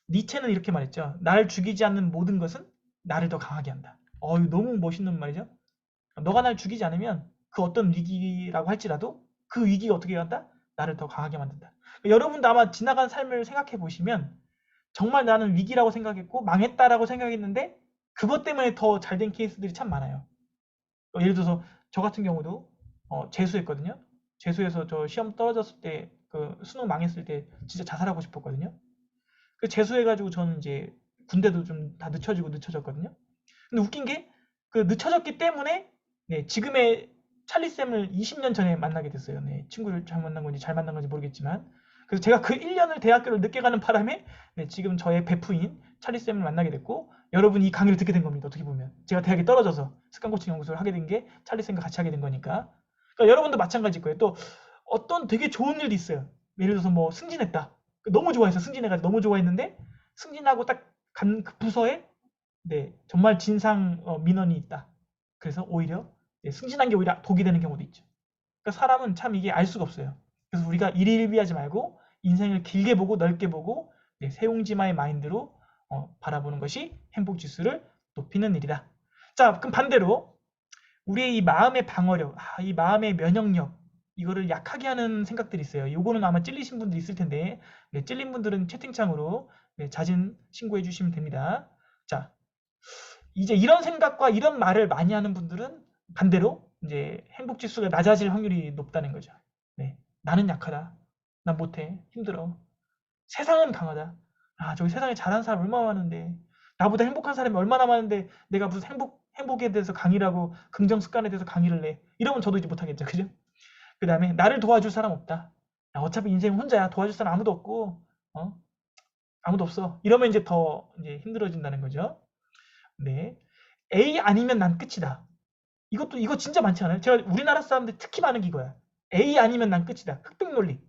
니체는 이렇게 말했죠. 날 죽이지 않는 모든 것은 나를 더 강하게 한다. 이거 너무 멋있는 말이죠. 너가 날 죽이지 않으면 그 어떤 위기라고 할지라도 그 위기가 어떻게 한다? 나를 더 강하게 만든다. 그러니까 여러분도 아마 지나간 삶을 생각해 보시면 정말 나는 위기라고 생각했고 망했다라고 생각했는데 그것 때문에 더 잘 된 케이스들이 참 많아요. 예를 들어서 저 같은 경우도 재수했거든요. 재수해서 저 시험 떨어졌을 때 그 수능 망했을 때 진짜 자살하고 싶었거든요. 그 재수해가지고 저는 이제 군대도 좀 다 늦춰졌거든요. 근데 웃긴 게 그 늦춰졌기 때문에 네, 지금의 찰리 쌤을 20년 전에 만나게 됐어요. 네, 친구를 잘 만난 건지 잘 만난 건지 모르겠지만 그래서 제가 그 1년을 대학교를 늦게 가는 바람에 네, 지금 저의 베프인 찰리 쌤을 만나게 됐고 여러분이 이 강의를 듣게 된 겁니다. 어떻게 보면 제가 대학에 떨어져서 습관 코칭 연구소를 하게 된 게 찰리 쌤과 같이 하게 된 거니까. 그러니까 여러분도 마찬가지일 거예요. 또 어떤 되게 좋은 일도 있어요. 예를 들어서 뭐 승진했다. 너무 좋아해서 승진해가지고 너무 좋아했는데 승진하고 딱 간 그 부서에 네, 정말 진상 민원이 있다. 그래서 오히려 네, 승진한 게 오히려 독이 되는 경우도 있죠. 그러니까 사람은 참 이게 알 수가 없어요. 그래서 우리가 일희일비하지 말고 인생을 길게 보고 넓게 보고 네, 세옹지마의 마인드로 바라보는 것이 행복 지수를 높이는 일이다. 자, 그럼 반대로 우리의 이 마음의 방어력, 이 마음의 면역력 이거를 약하게 하는 생각들이 있어요. 요거는 아마 찔리신 분들 있을 텐데 네, 찔린 분들은 채팅창으로 네, 자진 신고해 주시면 됩니다. 자, 이제 이런 생각과 이런 말을 많이 하는 분들은 반대로 이제 행복 지수가 낮아질 확률이 높다는 거죠. 네, 나는 약하다. 난 못해. 힘들어. 세상은 강하다. 저기 세상에 잘하는 사람 얼마나 많은데. 나보다 행복한 사람이 얼마나 많은데 내가 무슨 행복에 대해서 강의를 하고 긍정 습관에 대해서 강의를 내. 이러면 저도 이제 못하겠죠. 그죠? 그 다음에 나를 도와줄 사람 없다. 어차피 인생 혼자야. 도와줄 사람 아무도 없고, 아무도 없어. 이러면 이제 더 이제 힘들어진다는 거죠. 네. A 아니면 난 끝이다. 이거 진짜 많지 않아요? 제가 우리나라 사람들 특히 많은 게 이거야. A 아니면 난 끝이다. 흑백 논리.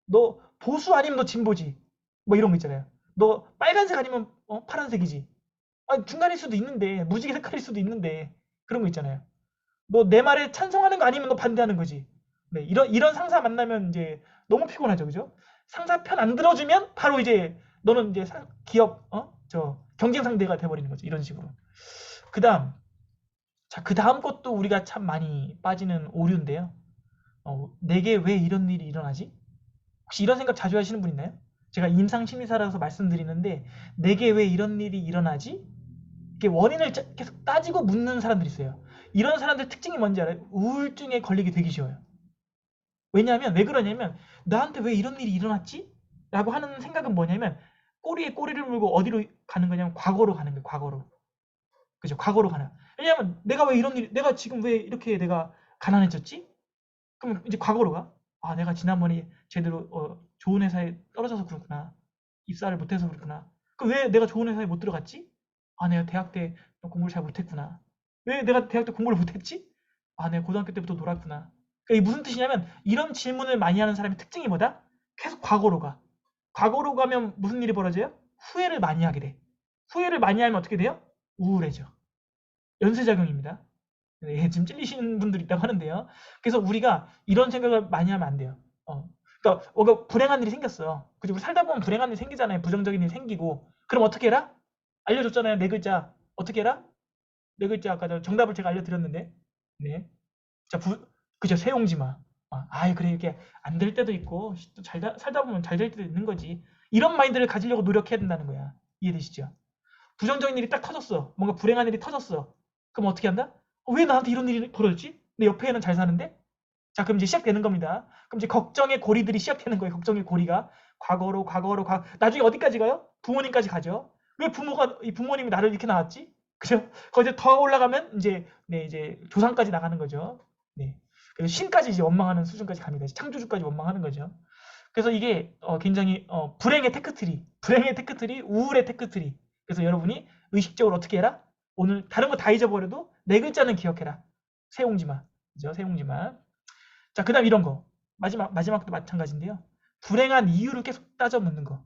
너 보수 아니면 너 진보지. 뭐 이런 거 있잖아요. 너 빨간색 아니면 파란색이지. 중간일 수도 있는데 무지개 색깔일 수도 있는데 그런 거 있잖아요. 너 내 말에 찬성하는 거 아니면 너 반대하는 거지. 네, 이런 상사 만나면 이제 너무 피곤하죠, 그죠? 상사 편 안 들어주면 바로 이제 너는 이제 기업 저 경쟁 상대가 돼버리는 거죠. 이런 식으로. 그다음 자, 그다음 것도 우리가 참 많이 빠지는 오류인데요. 내게 왜 이런 일이 일어나지? 혹시 이런 생각 자주 하시는 분 있나요? 제가 임상 심리사라서 말씀드리는데 내게 왜 이런 일이 일어나지? 이렇게 원인을 계속 따지고 묻는 사람들이 있어요. 이런 사람들 특징이 뭔지 알아요? 우울증에 걸리게 되기 쉬워요. 왜냐하면 왜 그러냐면 나한테 왜 이런 일이 일어났지? 라고 하는 생각은 뭐냐면 꼬리에 꼬리를 물고 어디로 가는 거냐면 과거로 가는 거예요. 과거로. 그죠? 과거로 가는. 왜냐하면 내가 지금 왜 이렇게 내가 가난해졌지? 그럼 이제 과거로 가. 내가 지난번에 제대로 좋은 회사에 떨어져서 그렇구나. 입사를 못해서 그렇구나. 그럼 왜 내가 좋은 회사에 못 들어갔지? 아, 내가 대학 때 공부를 잘 못했구나. 왜 내가 대학 때 공부를 못했지? 아, 내가 고등학교 때부터 놀았구나. 그러니까 이게 무슨 뜻이냐면 이런 질문을 많이 하는 사람의 특징이 뭐다? 계속 과거로 가. 과거로 가면 무슨 일이 벌어져요? 후회를 많이 하게 돼. 후회를 많이 하면 어떻게 돼요? 우울해져. 연쇄작용입니다. 네, 지금 찔리시는 분들 있다고 하는데요. 그래서 우리가 이런 생각을 많이 하면 안 돼요. 그러니까 뭔가 불행한 일이 생겼어요. 그죠? 우리 살다 보면 불행한 일이 생기잖아요. 부정적인 일이 생기고. 그럼 어떻게 해라? 알려줬잖아요. 네 글자. 어떻게 해라? 네 글자 아까 정답을 제가 알려드렸는데. 네. 자, 그죠? 세용지 마. 아이, 그래, 이렇게 안 될 때도 있고, 또 살다 보면 잘 될 때도 있는 거지. 이런 마인드를 가지려고 노력해야 된다는 거야. 이해되시죠? 부정적인 일이 딱 터졌어. 뭔가 불행한 일이 터졌어. 그럼 어떻게 한다? 왜 나한테 이런 일이 벌어졌지? 내 옆에는 잘 사는데? 자, 그럼 이제 시작되는 겁니다. 그럼 이제 걱정의 고리들이 시작되는 거예요. 걱정의 고리가. 과거로, 나중에 어디까지 가요? 부모님까지 가죠. 왜 이 부모님이 나를 이렇게 낳았지? 그죠? 거기서 더 올라가면 이제 조상까지 나가는 거죠. 네. 그래서 신까지 이제 원망하는 수준까지 갑니다. 창조주까지 원망하는 거죠. 그래서 이게 굉장히 불행의 테크트리, 우울의 테크트리. 그래서 여러분이 의식적으로 어떻게 해라? 오늘 다른 거 다 잊어버려도 네 글자는 기억해라. 세옹지마. 그죠? 세옹지마. 자, 그다음 이런 거. 마지막도 마찬가지인데요. 불행한 이유를 계속 따져 묻는 거.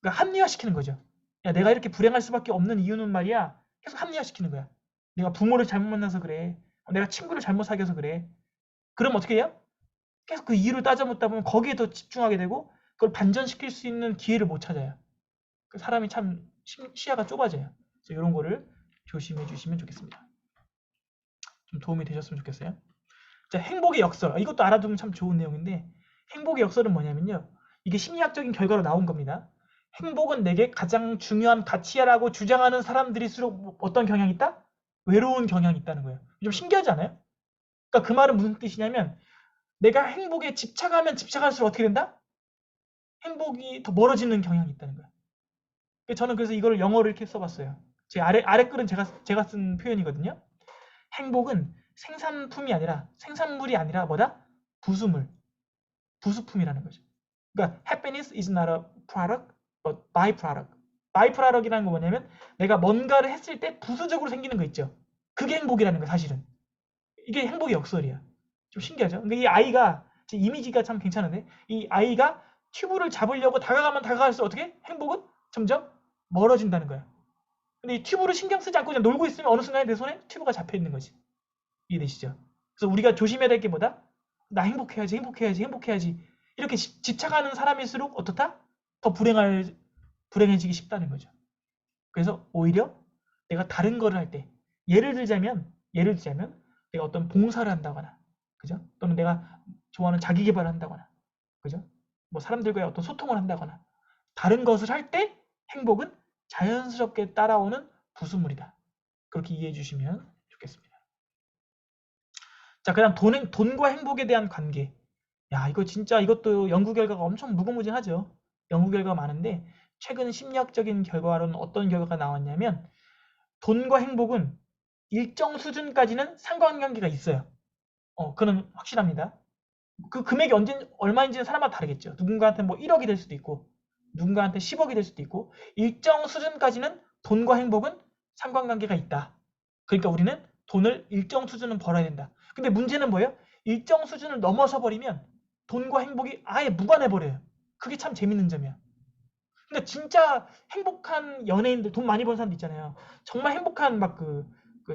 그러니까 합리화시키는 거죠. 야, 내가 이렇게 불행할 수밖에 없는 이유는 말이야. 계속 합리화시키는 거야. 내가 부모를 잘못 만나서 그래. 내가 친구를 잘못 사귀어서 그래. 그럼 어떻게 해요? 계속 그 이유를 따져 묻다 보면 거기에 더 집중하게 되고 그걸 반전시킬 수 있는 기회를 못 찾아요. 그 사람이 참 시야가 좁아져요. 그래서 이런 거를 조심해 주시면 좋겠습니다. 좀 도움이 되셨으면 좋겠어요. 자, 행복의 역설. 이것도 알아두면 참 좋은 내용인데 행복의 역설은 뭐냐면요. 이게 심리학적인 결과로 나온 겁니다. 행복은 내게 가장 중요한 가치야라고 주장하는 사람들일수록 어떤 경향이 있다? 외로운 경향이 있다는 거예요. 좀 신기하지 않아요? 그러니까 그 말은 무슨 뜻이냐면 내가 행복에 집착하면 집착할수록 어떻게 된다? 행복이 더 멀어지는 경향이 있다는 거예요. 저는 그래서 이걸 영어로 이렇게 써봤어요. 제 아래 글은 제가 쓴 표현이거든요. 행복은 생산물이 아니라 뭐다? 부수품이라는 거죠. 그러니까 happiness is not a product, but byproduct. byproduct이라는 거 뭐냐면 내가 뭔가를 했을 때 부수적으로 생기는 거 있죠. 그게 행복이라는 거 사실은. 이게 행복의 역설이야. 좀 신기하죠? 근데 이 아이가 이미지가 참 괜찮은데 이 아이가 튜브를 잡으려고 다가가면 다가갈수록 어떻게? 행복은 점점 멀어진다는 거야. 근데 이 튜브를 신경 쓰지 않고 그냥 놀고 있으면 어느 순간에 내 손에 튜브가 잡혀 있는 거지. 이해되시죠? 그래서 우리가 조심해야 될 게 뭐다? 나 행복해야지. 이렇게 집착하는 사람일수록 어떻다? 더 불행해지기 쉽다는 거죠. 그래서 오히려 내가 다른 거를 할 때, 예를 들자면 내가 어떤 봉사를 한다거나, 그죠? 또는 내가 좋아하는 자기 개발을 한다거나, 그죠? 뭐 사람들과의 어떤 소통을 한다거나, 다른 것을 할 때 행복은 자연스럽게 따라오는 부수물이다. 그렇게 이해해 주시면 좋겠습니다. 자, 그다음 돈과 행복에 대한 관계. 야, 이거 진짜 이것도 연구 결과가 엄청 무궁무진하죠. 연구 결과가 많은데 최근 심리학적인 결과로는 어떤 결과가 나왔냐면 돈과 행복은 일정 수준까지는 상관관계가 있어요. 그건 확실합니다. 그 금액이 얼마인지는 사람마다 다르겠죠. 누군가한테 뭐 1억이 될 수도 있고 누군가한테 10억이 될 수도 있고 일정 수준까지는 돈과 행복은 상관관계가 있다. 그러니까 우리는 돈을 일정 수준은 벌어야 된다. 근데 문제는 뭐예요? 일정 수준을 넘어서 버리면 돈과 행복이 아예 무관해 버려요. 그게 참 재밌는 점이야. 그러니까 진짜 행복한 연예인들, 돈 많이 버는 사람들 있잖아요. 정말 행복한 막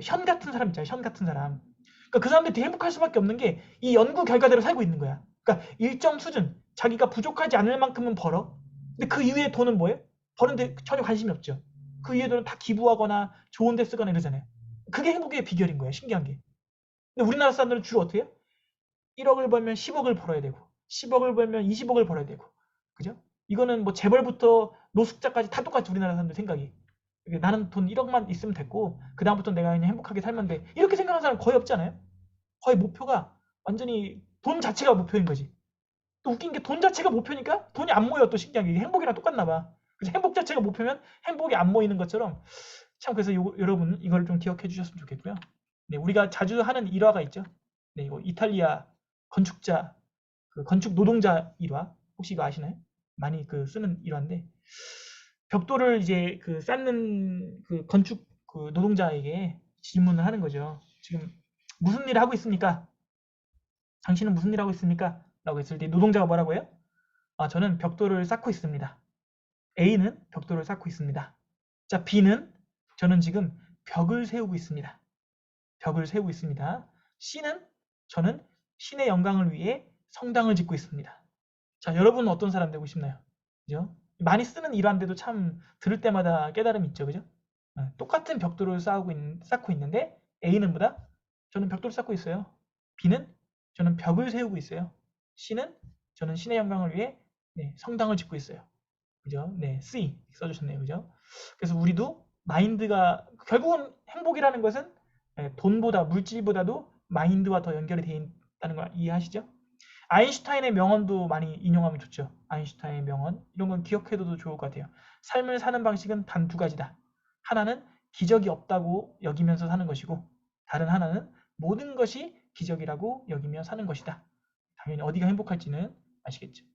현 같은 사람 있잖아요. 현 같은 사람. 그러니까 그 사람들이 되게 행복할 수밖에 없는 게 이 연구 결과대로 살고 있는 거야. 그러니까 일정 수준, 자기가 부족하지 않을 만큼은 벌어. 근데 그 이후에 돈은 뭐예요? 버는데 전혀 관심이 없죠. 그 이후에 돈은 다 기부하거나 좋은 데 쓰거나 이러잖아요. 그게 행복의 비결인 거예요. 신기한 게. 근데 우리나라 사람들은 주로 어떻게 해요? 1억을 벌면 10억을 벌어야 되고 10억을 벌면 20억을 벌어야 되고 그죠? 이거는 뭐 재벌부터 노숙자까지 다 똑같이 우리나라 사람들 생각이. 나는 돈 1억만 있으면 됐고 그 다음부터 내가 그냥 행복하게 살면 돼. 이렇게 생각하는 사람 거의 없지 않아요? 거의 목표가 완전히 돈 자체가 목표인 거지. 또 웃긴 게 돈 자체가 목표니까 돈이 안 모여. 또 신기하게 행복이랑 똑같나 봐. 그래서 행복 자체가 목표면 행복이 안 모이는 것처럼 참. 그래서 여러분 이걸 좀 기억해 주셨으면 좋겠고요. 네, 우리가 자주 하는 일화가 있죠. 네, 이거 이탈리아 건축자, 건축 노동자 일화. 혹시 이거 아시나요? 많이 쓰는 일화인데 벽돌을 이제 그 쌓는 그 건축 그 노동자에게 질문을 하는 거죠. 지금 무슨 일을 하고 있습니까? 당신은 무슨 일을 하고 있습니까? 라고 했을 때 노동자가 뭐라고 해요? 아, 저는 벽돌을 쌓고 있습니다. A는 벽돌을 쌓고 있습니다. 자, B는 저는 지금 벽을 세우고 있습니다. 벽을 세우고 있습니다. C는 저는 신의 영광을 위해 성당을 짓고 있습니다. 자, 여러분은 어떤 사람 되고 싶나요? 그죠? 많이 쓰는 일화인데도 참 들을 때마다 깨달음이 있죠. 그죠? 똑같은 벽돌을 쌓고 있는데 A는 뭐다? 저는 벽돌을 쌓고 있어요. B는 저는 벽을 세우고 있어요. C는 저는 신의 영광을 위해 성당을 짓고 있어요. 그죠? 네, C 써주셨네요. 그죠? 그래서 우리도 마인드가 결국은 행복이라는 것은 돈보다 물질보다도 마인드와 더 연결이 되어 있다는 걸 이해하시죠? 아인슈타인의 명언도 많이 인용하면 좋죠. 아인슈타인의 명언 이런 건 기억해둬도 좋을 것 같아요. 삶을 사는 방식은 단 두 가지다. 하나는 기적이 없다고 여기면서 사는 것이고 다른 하나는 모든 것이 기적이라고 여기며 사는 것이다. 당연히 어디가 행복할지는 아시겠죠.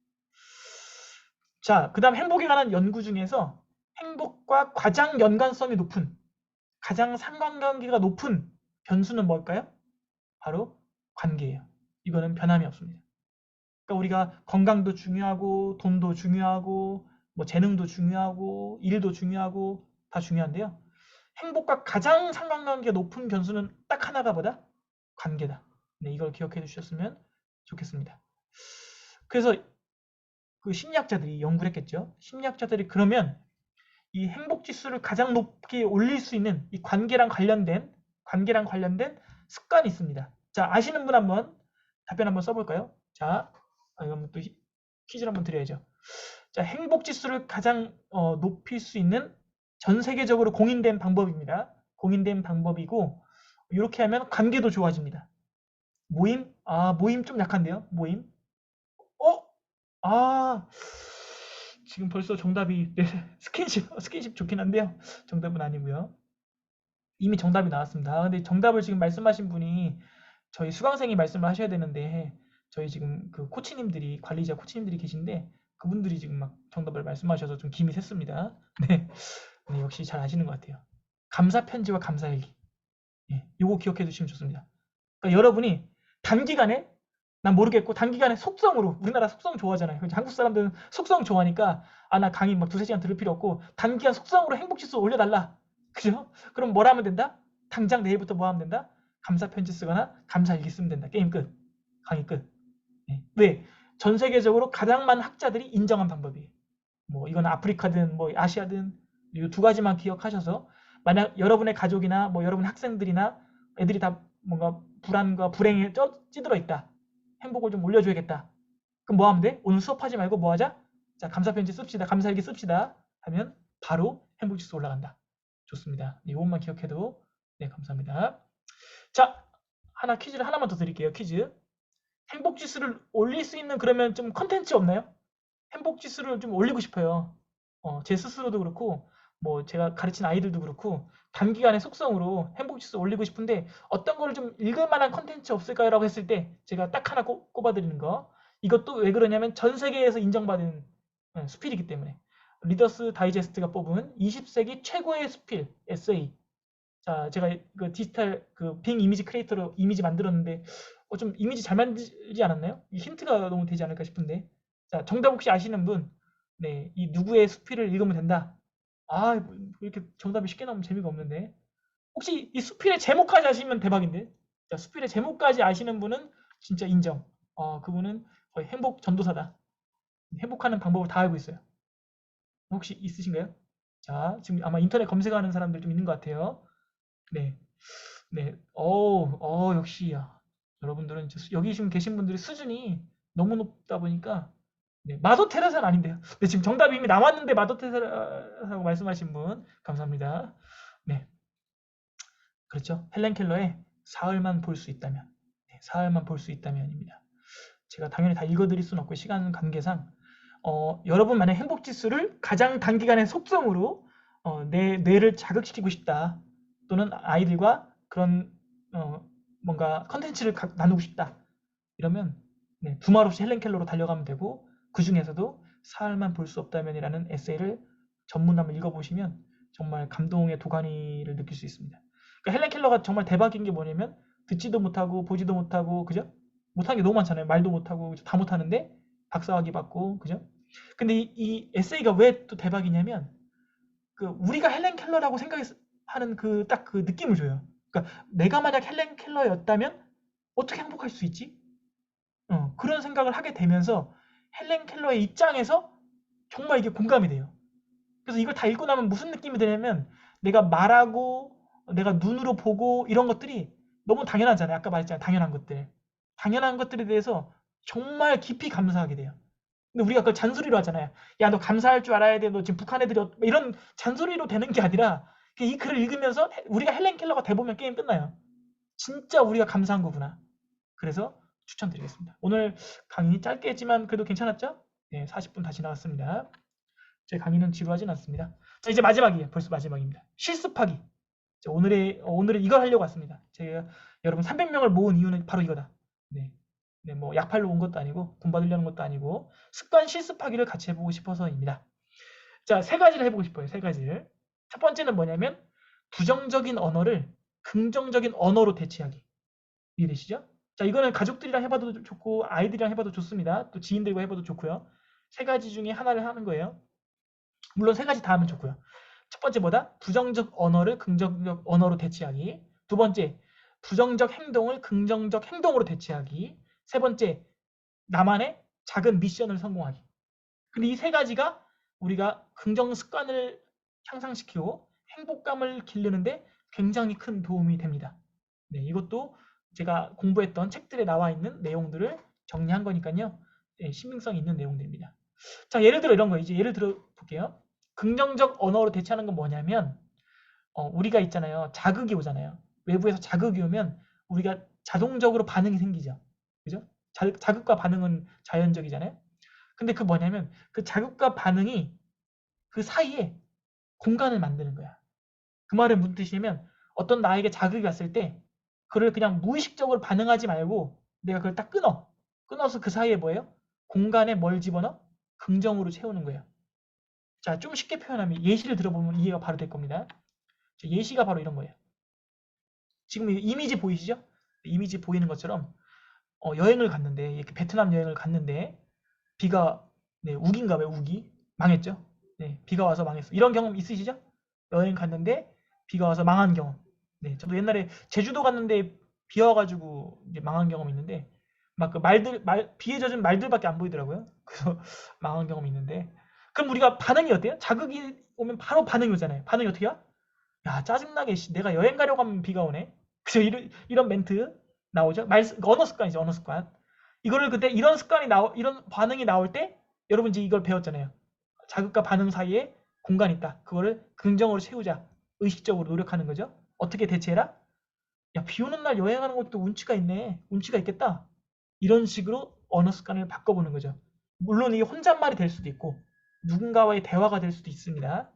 자, 그 다음 행복에 관한 연구 중에서 행복과 가장 연관성이 높은, 가장 상관관계가 높은 변수는 뭘까요? 바로 관계예요. 이거는 변함이 없습니다. 그러니까 우리가 건강도 중요하고 돈도 중요하고 뭐 재능도 중요하고 일도 중요하고 다 중요한데요. 행복과 가장 상관관계가 높은 변수는 딱 하나가 뭐다? 관계다. 네, 이걸 기억해 주셨으면 좋겠습니다. 그래서 그 심리학자들이 연구를 했겠죠. 심리학자들이 그러면 이 행복 지수를 가장 높게 올릴 수 있는 이 관계랑 관련된 습관이 있습니다. 자, 아시는 분 한번 답변 한번 써볼까요? 자, 이건 또 퀴즈를 한번 드려야죠. 자, 행복 지수를 가장 높일 수 있는 전 세계적으로 공인된 방법입니다. 공인된 방법이고 이렇게 하면 관계도 좋아집니다. 모임? 아, 모임 좀 약한데요. 모임? 아, 지금 벌써 정답이 스킨십 좋긴 한데요. 정답은 아니고요. 이미 정답이 나왔습니다. 근데 정답을 지금 말씀하신 분이 저희 수강생이 말씀을 하셔야 되는데 저희 지금 그 코치님들이 관리자 코치님들이 계신데 그분들이 지금 막 정답을 말씀하셔서 좀 김이 샜습니다. 네, 네, 역시 잘 아시는 것 같아요. 감사 편지와 감사일기. 예, 요거 기억해 두시면 좋습니다. 그러니까 여러분이 단기간에 난 모르겠고 단기간에 속성으로 우리나라 속성 좋아하잖아요. 한국 사람들은 속성 좋아하니까 아, 나 강의 막 두세 시간 들을 필요 없고 단기간 속성으로 행복지수 올려달라. 그죠? 그럼 뭘 하면 된다? 당장 내일부터 뭐 하면 된다? 감사 편지 쓰거나 감사일기 쓰면 된다. 게임 끝. 강의 끝. 네. 왜? 전 세계적으로 가장 많은 학자들이 인정한 방법이에요. 뭐 이건 아프리카든 뭐 아시아든 이 두 가지만 기억하셔서 만약 여러분의 가족이나 뭐 여러분 학생들이나 애들이 다 뭔가 불안과 불행에 찌들어 있다. 행복을 좀 올려줘야겠다. 그럼 뭐 하면 돼? 오늘 수업하지 말고 뭐 하자? 자, 감사편지 씁시다. 감사일기 씁시다. 하면 바로 행복지수 올라간다. 좋습니다. 네, 이것만 기억해도 네, 감사합니다. 자, 퀴즈를 하나만 더 드릴게요. 퀴즈. 행복지수를 올릴 수 있는 그러면 좀 컨텐츠 없나요? 행복지수를 좀 올리고 싶어요. 제 스스로도 그렇고 뭐 제가 가르친 아이들도 그렇고 단기간에 속성으로 행복지수 올리고 싶은데 어떤 걸 좀 읽을 만한 컨텐츠 없을까요? 라고 했을 때 제가 딱 하나 꼽아드리는 거. 이것도 왜 그러냐면 전 세계에서 인정받은 수필이기 때문에 리더스 다이제스트가 뽑은 20세기 최고의 수필 에세이. 자, 제가 그 디지털 그 빙 이미지 크리에이터로 이미지 만들었는데 좀 이미지 잘 만들지 않았나요? 이 힌트가 너무 되지 않을까 싶은데. 자, 정답 혹시 아시는 분? 네, 이 누구의 수필을 읽으면 된다. 아, 뭐 이렇게 정답이 쉽게 나오면 재미가 없는데. 혹시 이 수필의 제목까지 아시면 대박인데. 자, 수필의 제목까지 아시는 분은 진짜 인정. 그분은 거의 행복 전도사다. 행복하는 방법을 다 알고 있어요. 혹시 있으신가요? 자, 지금 아마 인터넷 검색하는 사람들 좀 있는 것 같아요. 네. 네. 역시 여러분들은 여기 지금 계신 분들의 수준이 너무 높다 보니까 네, 마더 테레사는 아닌데요. 네, 지금 정답이 이미 나왔는데 마더 테레사라고 말씀하신 분 감사합니다. 네. 그렇죠. 헬렌 켈러의 사흘만 볼 수 있다면. 네, 사흘만 볼 수 있다면입니다. 제가 당연히 다 읽어드릴 수는 없고 시간 관계상 여러분 만약 행복 지수를 가장 단기간의 속성으로 내 뇌를 자극시키고 싶다. 또는 아이들과 그런 뭔가 컨텐츠를 나누고 싶다. 이러면 네, 두말 없이 헬렌 켈러로 달려가면 되고 그 중에서도 사흘만 볼 수 없다면이라는 에세이를 전문 한번 읽어보시면 정말 감동의 도가니를 느낄 수 있습니다. 그러니까 헬렌 켈러가 정말 대박인 게 뭐냐면 듣지도 못하고 보지도 못하고 그죠? 못하는 게 너무 많잖아요. 말도 못하고 다 못하는데 박사학위 받고 그죠? 근데 이 에세이가 왜 또 대박이냐면 그 우리가 헬렌 켈러라고 생각하는 그 딱 그 느낌을 줘요. 그러니까 내가 만약 헬렌 켈러였다면 어떻게 행복할 수 있지? 그런 생각을 하게 되면서 헬렌 켈러의 입장에서 정말 이게 공감이 돼요. 그래서 이걸 다 읽고 나면 무슨 느낌이 드냐면 내가 말하고 내가 눈으로 보고 이런 것들이 너무 당연하잖아요. 아까 말했잖아요. 당연한 것들. 당연한 것들에 대해서 정말 깊이 감사하게 돼요. 근데 우리가 그걸 잔소리로 하잖아요. 야, 너 감사할 줄 알아야 돼. 너 지금 북한 애들이 이런 잔소리로 되는 게 아니라 이 글을 읽으면서 우리가 헬렌 켈러가 돼보면 게임 끝나요. 진짜 우리가 감사한 거구나. 그래서 추천드리겠습니다. 오늘 강의 짧게 했지만 그래도 괜찮았죠? 네, 40분 다 지나갔습니다. 제 강의는 지루하진 않습니다. 자, 이제 마지막이에요. 벌써 마지막입니다. 실습하기. 자, 오늘은 이걸 하려고 왔습니다. 제가 여러분 300명을 모은 이유는 바로 이거다. 네. 네, 뭐 약팔로 온 것도 아니고 돈 받으려는 것도 아니고 습관 실습하기를 같이 해보고 싶어서입니다. 자, 세 가지를 해보고 싶어요. 세 가지를. 첫 번째는 뭐냐면 부정적인 언어를 긍정적인 언어로 대체하기. 이해되시죠? 자, 이거는 가족들이랑 해봐도 좋고 아이들이랑 해봐도 좋습니다. 또 지인들과 해봐도 좋고요. 세 가지 중에 하나를 하는 거예요. 물론 세 가지 다 하면 좋고요. 첫 번째 뭐다? 부정적 언어를 긍정적 언어로 대체하기. 두 번째, 부정적 행동을 긍정적 행동으로 대체하기. 세 번째, 나만의 작은 미션을 성공하기. 근데 이 세 가지가 우리가 긍정 습관을 향상시키고 행복감을 기르는데 굉장히 큰 도움이 됩니다. 네, 이것도 제가 공부했던 책들에 나와 있는 내용들을 정리한 거니까요. 네, 신빙성 있는 내용들입니다. 자, 예를 들어 이런 거 이제 예를 들어 볼게요. 긍정적 언어로 대체하는 건 뭐냐면 우리가 있잖아요. 자극이 오잖아요. 외부에서 자극이 오면 우리가 자동적으로 반응이 생기죠. 그죠? 자극과 반응은 자연적이잖아요. 근데 그 뭐냐면 그 자극과 반응이 그 사이에 공간을 만드는 거야. 그 말은 무슨 뜻이냐면 어떤 나에게 자극이 왔을 때 그를 그냥 무의식적으로 반응하지 말고 내가 그걸 딱 끊어. 끊어서 그 사이에 뭐예요? 공간에 뭘 집어넣어? 긍정으로 채우는 거예요. 자, 좀 쉽게 표현하면 예시를 들어보면 이해가 바로 될 겁니다. 예시가 바로 이런 거예요. 지금 이미지 보이시죠? 이미지 보이는 것처럼 여행을 갔는데 이렇게 베트남 여행을 갔는데 비가 네, 우기인가 봐요. 우기 망했죠. 네, 비가 와서 망했어. 이런 경험 있으시죠? 여행 갔는데 비가 와서 망한 경험. 네, 저도 옛날에 제주도 갔는데 비 와가지고 이제 망한 경험이 있는데 막 그 비에 젖은 말들밖에 안 보이더라고요. 그래서 망한 경험이 있는데 그럼 우리가 반응이 어때요? 자극이 오면 바로 반응이 오잖아요. 반응이 어떻게 야? 야, 짜증나게 내가 여행 가려고 하면 비가 오네. 그래서 이런 멘트 나오죠. 언어 습관이죠. 언어 습관. 이거를 그때 이런 반응이 나올 때 여러분 이제 이걸 배웠잖아요. 자극과 반응 사이에 공간이 있다. 그거를 긍정으로 채우자. 의식적으로 노력하는 거죠. 어떻게 대체해라? 야, 비 오는 날 여행하는 것도 운치가 있네. 운치가 있겠다. 이런 식으로 언어 습관을 바꿔보는 거죠. 물론 이게 혼잣말이 될 수도 있고 누군가와의 대화가 될 수도 있습니다.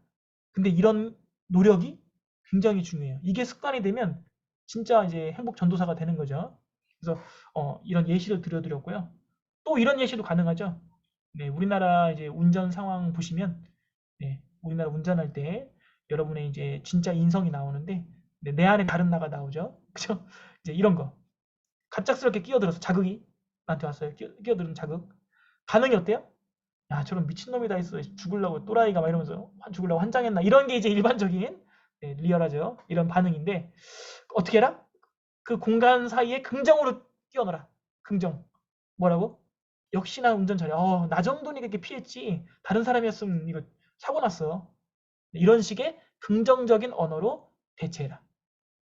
근데 이런 노력이 굉장히 중요해요. 이게 습관이 되면 진짜 이제 행복 전도사가 되는 거죠. 그래서 이런 예시를 들려드렸고요. 또 이런 예시도 가능하죠. 네, 우리나라 이제 운전 상황 보시면 네, 우리나라 운전할 때 여러분의 이제 진짜 인성이 나오는데 네, 내 안에 다른 나가 나오죠. 그죠? 이제 이런 거 갑작스럽게 끼어들어서 자극이 나한테 왔어요. 끼어드는 자극. 반응이 어때요? 야, 저런 미친놈이 다 있어. 죽으려고 또라이가 막 이러면서 죽으려고 환장했나. 이런 게 이제 일반적인 네, 리얼하죠. 이런 반응인데 어떻게 해라? 그 공간 사이에 긍정으로 뛰어넣어라. 긍정. 뭐라고? 역시나 운전 잘해. 나 정도니까 이렇게 피했지. 다른 사람이었으면 이거 사고 났어. 이런 식의 긍정적인 언어로 대체해라.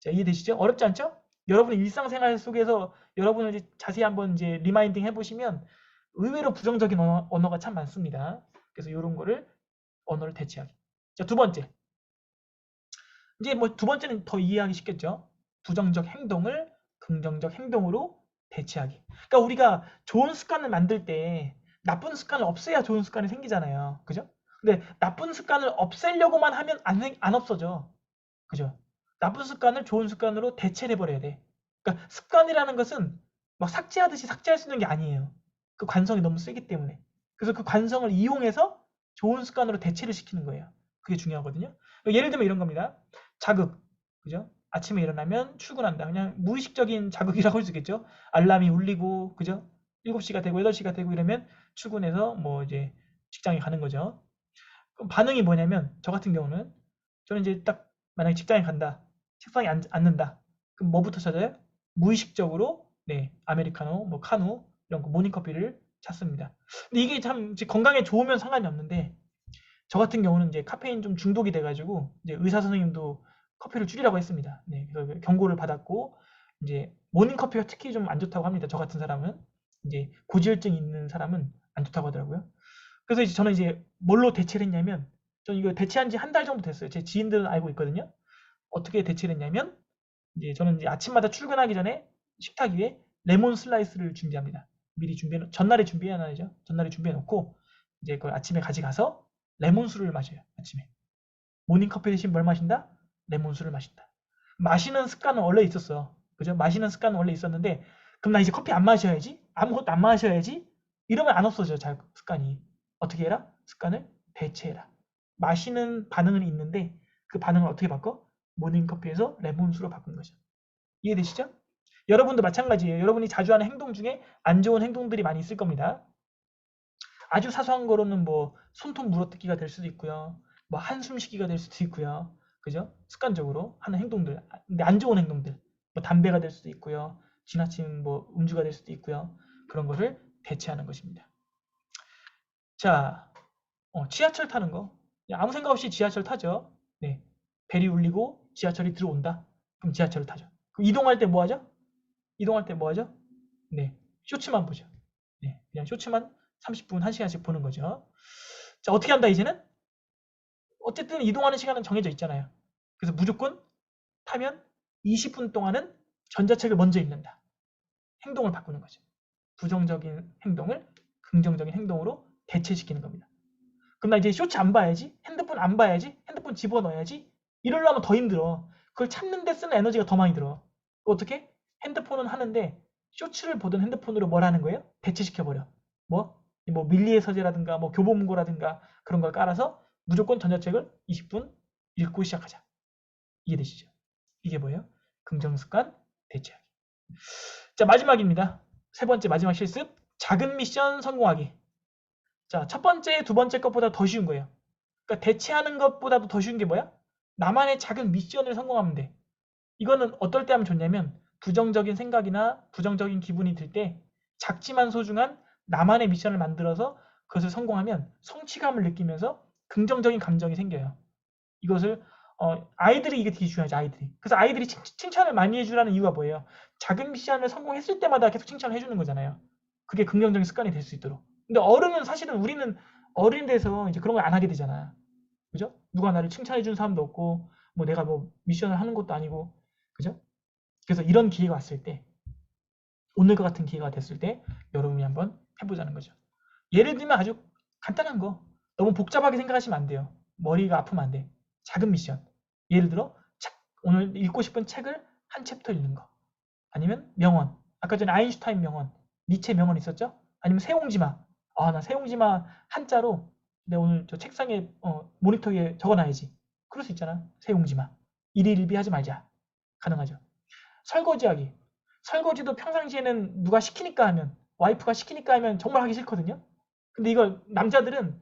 자, 이해되시죠? 어렵지 않죠? 여러분의 일상생활 속에서 여러분을 이제 자세히 한번 이제 리마인딩 해보시면 의외로 부정적인 언어가 참 많습니다. 그래서 이런 거를 언어를 대체하기. 자, 두 번째. 이제 뭐 두 번째는 더 이해하기 쉽겠죠? 부정적 행동을 긍정적 행동으로 대체하기. 그러니까 우리가 좋은 습관을 만들 때 나쁜 습관을 없애야 좋은 습관이 생기잖아요. 그죠? 근데 나쁜 습관을 없애려고만 하면 안 없어져. 그죠? 나쁜 습관을 좋은 습관으로 대체를 해버려야 돼. 그러니까 습관이라는 것은 막 삭제하듯이 삭제할 수 있는 게 아니에요. 그 관성이 너무 세기 때문에. 그래서 그 관성을 이용해서 좋은 습관으로 대체를 시키는 거예요. 그게 중요하거든요. 예를 들면 이런 겁니다. 자극, 그죠? 아침에 일어나면 출근한다. 그냥 무의식적인 자극이라고 할 수 있겠죠. 알람이 울리고, 그죠? 7시가 되고 8시가 되고 이러면 출근해서 뭐 이제 직장에 가는 거죠. 그럼 반응이 뭐냐면 저 같은 경우는 저는 이제 딱 만약에 직장에 간다. 책상에 앉는다. 그럼 뭐부터 찾아요? 무의식적으로 네, 아메리카노, 뭐 카누 이런 거 모닝커피를 찾습니다. 근데 이게 참 건강에 좋으면 상관이 없는데 저 같은 경우는 이제 카페인 좀 중독이 돼가지고 이제 의사 선생님도 커피를 줄이라고 했습니다. 네, 그래서 경고를 받았고 이제 모닝 커피가 특히 좀 안 좋다고 합니다. 저 같은 사람은 이제 고지혈증 있는 사람은 안 좋다고 하더라고요. 그래서 이제 저는 이제 뭘로 대체를 했냐면 저는 이거 대체한 지 한 달 정도 됐어요. 제 지인들은 알고 있거든요. 어떻게 대체를 했냐면 이제 저는 이제 아침마다 출근하기 전에 식탁 위에 레몬 슬라이스를 준비합니다. 미리 전날에 준비해 놔야죠. 전날에 준비해 놓고 이제 그걸 아침에 가져가서 레몬수를 마셔요. 아침에. 모닝커피 대신 뭘 마신다? 레몬수를 마신다. 마시는 습관은 원래 있었어. 그죠? 마시는 습관은 원래 있었는데 그럼 나 이제 커피 안 마셔야지? 아무것도 안 마셔야지? 이러면 안 없어져. 잘 습관이. 어떻게 해라? 습관을 대체해라. 마시는 반응은 있는데 그 반응을 어떻게 바꿔? 모닝커피에서 레몬수로 바꾼 거죠. 이해되시죠? 여러분도 마찬가지예요. 여러분이 자주 하는 행동 중에 안 좋은 행동들이 많이 있을 겁니다. 아주 사소한 거로는 뭐 손톱 물어뜯기가 될 수도 있고요. 뭐 한숨 쉬기가 될 수도 있고요. 그죠? 습관적으로 하는 행동들. 근데 안 좋은 행동들. 뭐 담배가 될 수도 있고요. 지나친 뭐 음주가 될 수도 있고요. 그런 거를 대체하는 것입니다. 자, 지하철 타는 거. 아무 생각 없이 지하철 타죠. 네. 벨이 울리고 지하철이 들어온다. 그럼 지하철을 타죠. 그럼 이동할 때 뭐 하죠? 이동할 때 뭐 하죠? 네. 쇼츠만 보죠. 네. 그냥 쇼츠만 30분, 1시간씩 보는 거죠. 자, 어떻게 한다, 이제는? 어쨌든 이동하는 시간은 정해져 있잖아요. 그래서 무조건 타면 20분 동안은 전자책을 먼저 읽는다. 행동을 바꾸는 거죠. 부정적인 행동을 긍정적인 행동으로 대체시키는 겁니다. 그럼 나 이제 쇼츠 안 봐야지? 핸드폰 안 봐야지? 핸드폰 집어넣어야지? 이러려면 더 힘들어. 그걸 참는 데 쓰는 에너지가 더 많이 들어. 어떻게? 핸드폰은 하는데 쇼츠를 보던 핸드폰으로 뭘 하는 거예요? 대체시켜버려. 뭐? 뭐 밀리의 서재라든가 뭐 교보문고라든가 그런 걸 깔아서 무조건 전자책을 20분 읽고 시작하자. 이해되시죠? 이게 뭐예요? 긍정습관 대체하기. 자, 마지막입니다. 세 번째 마지막 실습. 작은 미션 성공하기. 자, 첫 번째, 두 번째 것보다 더 쉬운 거예요. 그러니까 대체하는 것보다도 더 쉬운 게 뭐야? 나만의 작은 미션을 성공하면 돼. 이거는 어떨 때 하면 좋냐면 부정적인 생각이나 부정적인 기분이 들 때 작지만 소중한 나만의 미션을 만들어서 그것을 성공하면 성취감을 느끼면서 긍정적인 감정이 생겨요. 이것을 아이들이 이게 되게 중요하죠. 아이들이. 그래서 아이들이 칭찬을 많이 해주라는 이유가 뭐예요? 작은 미션을 성공했을 때마다 계속 칭찬을 해주는 거잖아요. 그게 긍정적인 습관이 될 수 있도록. 근데 어른은 사실은 우리는 어린 데서 이제 그런 걸 안 하게 되잖아. 그죠? 누가 나를 칭찬해 주는 사람도 없고 뭐 내가 뭐 미션을 하는 것도 아니고 그죠? 그래서 이런 기회가 왔을 때 오늘과 같은 기회가 됐을 때 여러분이 한번 해보자는 거죠. 예를 들면 아주 간단한 거 너무 복잡하게 생각하시면 안 돼요. 머리가 아프면 안 돼. 작은 미션. 예를 들어 오늘 읽고 싶은 책을 한 챕터 읽는 거. 아니면 명언. 아까 전에 아인슈타인 명언, 니체 명언 있었죠? 아니면 세옹지마. 아, 나 세옹지마 한자로 내 오늘 저 책상에 모니터 위에 적어놔야지. 그럴 수 있잖아. 세옹지마. 일일일비 하지 말자. 가능하죠. 설거지하기. 설거지도 평상시에는 누가 시키니까 하면 와이프가 시키니까 하면 정말 하기 싫거든요. 근데 이걸 남자들은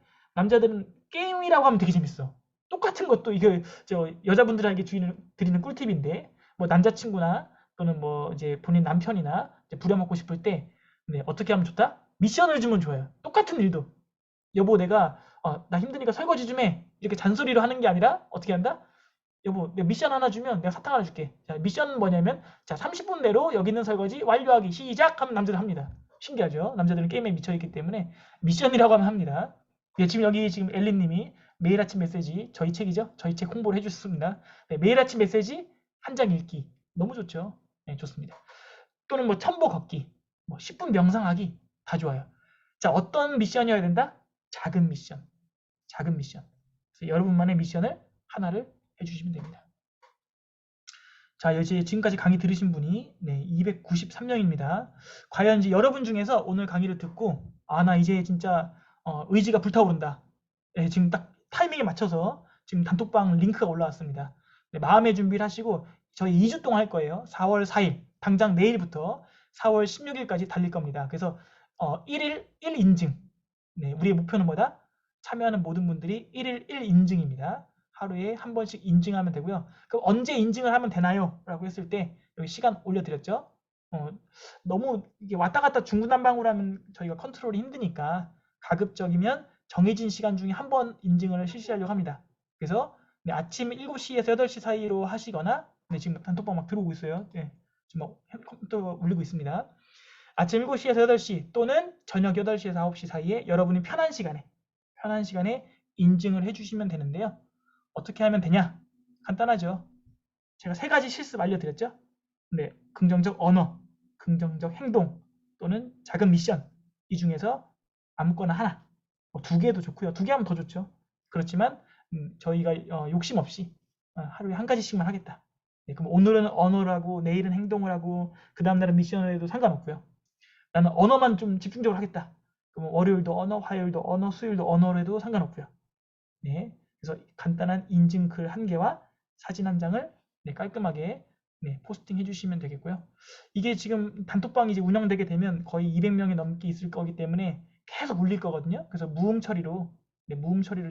게임이라고 하면 되게 재밌어. 똑같은 것도 이게 저 여자분들에게 드리는 꿀팁인데 뭐 남자친구나 또는 뭐 이제 본인 남편이나 이제 부려먹고 싶을 때 네, 어떻게 하면 좋다? 미션을 주면 좋아요. 똑같은 일도 여보 내가 나 힘드니까 설거지 좀 해. 이렇게 잔소리로 하는 게 아니라 어떻게 한다? 여보 내가 미션 하나 주면 내가 사탕 하나 줄게. 자, 미션은 뭐냐면 자 30분 내로 여기 있는 설거지 완료하기 시작 하면 남자들 합니다. 신기하죠? 남자들은 게임에 미쳐있기 때문에 미션이라고 하면 합니다. 네, 지금 여기 지금 엘리님이 매일 아침 메시지 저희 책이죠? 저희 책 홍보를 해주셨습니다. 네, 매일 아침 메시지 한 장 읽기 너무 좋죠? 네, 좋습니다. 또는 뭐 첨보 걷기, 뭐 10분 명상하기 다 좋아요. 자, 어떤 미션이어야 된다? 작은 미션, 작은 미션. 그래서 여러분만의 미션을 하나를 해주시면 됩니다. 자, 이제 지금까지 강의 들으신 분이 293명입니다. 과연 이제 여러분 중에서 오늘 강의를 듣고 나 이제 진짜 의지가 불타오른다. 네, 지금 딱 타이밍에 맞춰서 지금 단톡방 링크가 올라왔습니다. 네, 마음의 준비를 하시고 저희 2주 동안 할 거예요. 4월 4일 당장 내일부터 4월 16일까지 달릴 겁니다. 그래서 1일 1인증. 네, 우리의 목표는 뭐다? 참여하는 모든 분들이 1일 1인증입니다. 하루에 한 번씩 인증하면 되고요. 그럼 언제 인증을 하면 되나요? 라고 했을 때 여기 시간 올려드렸죠. 너무 이게 왔다 갔다 중구난방으로 하면 저희가 컨트롤이 힘드니까 가급적이면 정해진 시간 중에 한 번 인증을 실시하려고 합니다. 그래서 네, 아침 7시에서 8시 사이로 하시거나 네, 지금 단톡방 막 들어오고 있어요. 네, 지금 막 컴퓨터가 울리고 있습니다. 아침 7시에서 8시 또는 저녁 8시에서 9시 사이에 여러분이 편한 시간에 인증을 해주시면 되는데요. 어떻게 하면 되냐? 간단하죠. 제가 3가지 실습 알려드렸죠. 네, 긍정적 언어, 긍정적 행동 또는 작은 미션 이 중에서 아무거나 하나, 2개도 좋고요. 2개 하면 더 좋죠. 그렇지만 저희가 욕심 없이 하루에 한 가지씩만 하겠다. 네, 그럼 오늘은 언어를 하고 내일은 행동을 하고 그 다음날은 미션을 해도 상관없고요. 나는 언어만 좀 집중적으로 하겠다. 그럼 월요일도 언어, 화요일도 언어, 수요일도 언어로 해도 상관없고요. 네, 그래서 간단한 인증 글 1개와 사진 1장을 네, 깔끔하게 네, 포스팅 해주시면 되겠고요. 이게 지금 단톡방이 이제 운영되게 되면 거의 200명이 넘게 있을 거기 때문에 계속 울릴 거거든요. 그래서 무음 처리로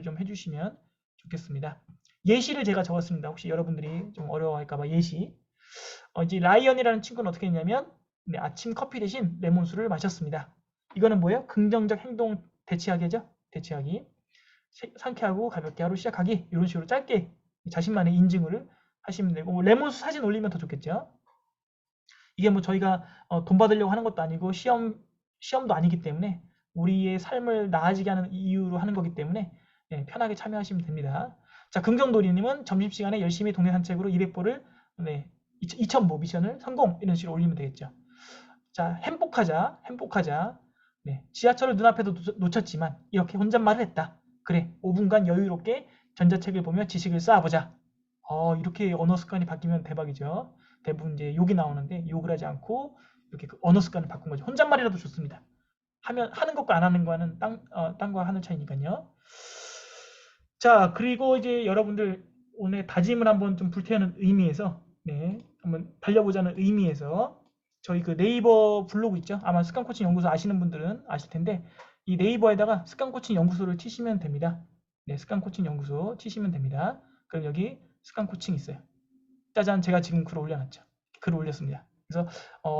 좀 해주시면 좋겠습니다. 예시를 제가 적었습니다. 혹시 여러분들이 좀 어려워할까봐 예시. 이제 라이언이라는 친구는 어떻게 했냐면 네, 아침 커피 대신 레몬수를 마셨습니다. 이거는 뭐예요? 긍정적 행동 대치하기죠. 대치하기. 상쾌하고 가볍게 하루 시작하기. 이런 식으로 짧게 자신만의 인증을 하시면 되고 레몬수 사진 올리면 더 좋겠죠. 이게 뭐 저희가 돈 받으려고 하는 것도 아니고 시험도 아니기 때문에 우리의 삶을 나아지게 하는 이유로 하는 거기 때문에 네, 편하게 참여하시면 됩니다. 자, 긍정도리님은 점심시간에 열심히 동네 산책으로 200보를 네, 2000보 미션을 성공 이런 식으로 올리면 되겠죠. 자, 행복하자. 네, 지하철을 눈앞에도 놓쳤지만 이렇게 혼잣말을 했다. 그래, 5분간 여유롭게 전자책을 보며 지식을 쌓아보자. 이렇게 언어 습관이 바뀌면 대박이죠. 대부분 이제 욕이 나오는데 욕을 하지 않고 이렇게 그 언어 습관을 바꾼 거죠. 혼잣말이라도 좋습니다. 하는 것과 안 하는 거는 땅과 하늘 차이니까요. 자, 그리고 이제 여러분들 오늘 다짐을 한번 좀 불태우는 의미에서 네, 한번 달려보자는 의미에서 저희 그 네이버 블로그 있죠? 아마 습관 코칭 연구소 아시는 분들은 아실 텐데 이 네이버에다가 습관 코칭 연구소를 치시면 됩니다. 네, 습관 코칭 연구소 치시면 됩니다. 그럼 여기 습관 코칭 있어요. 짜잔, 제가 지금 글을 올려놨죠. 글을 올렸습니다. 그래서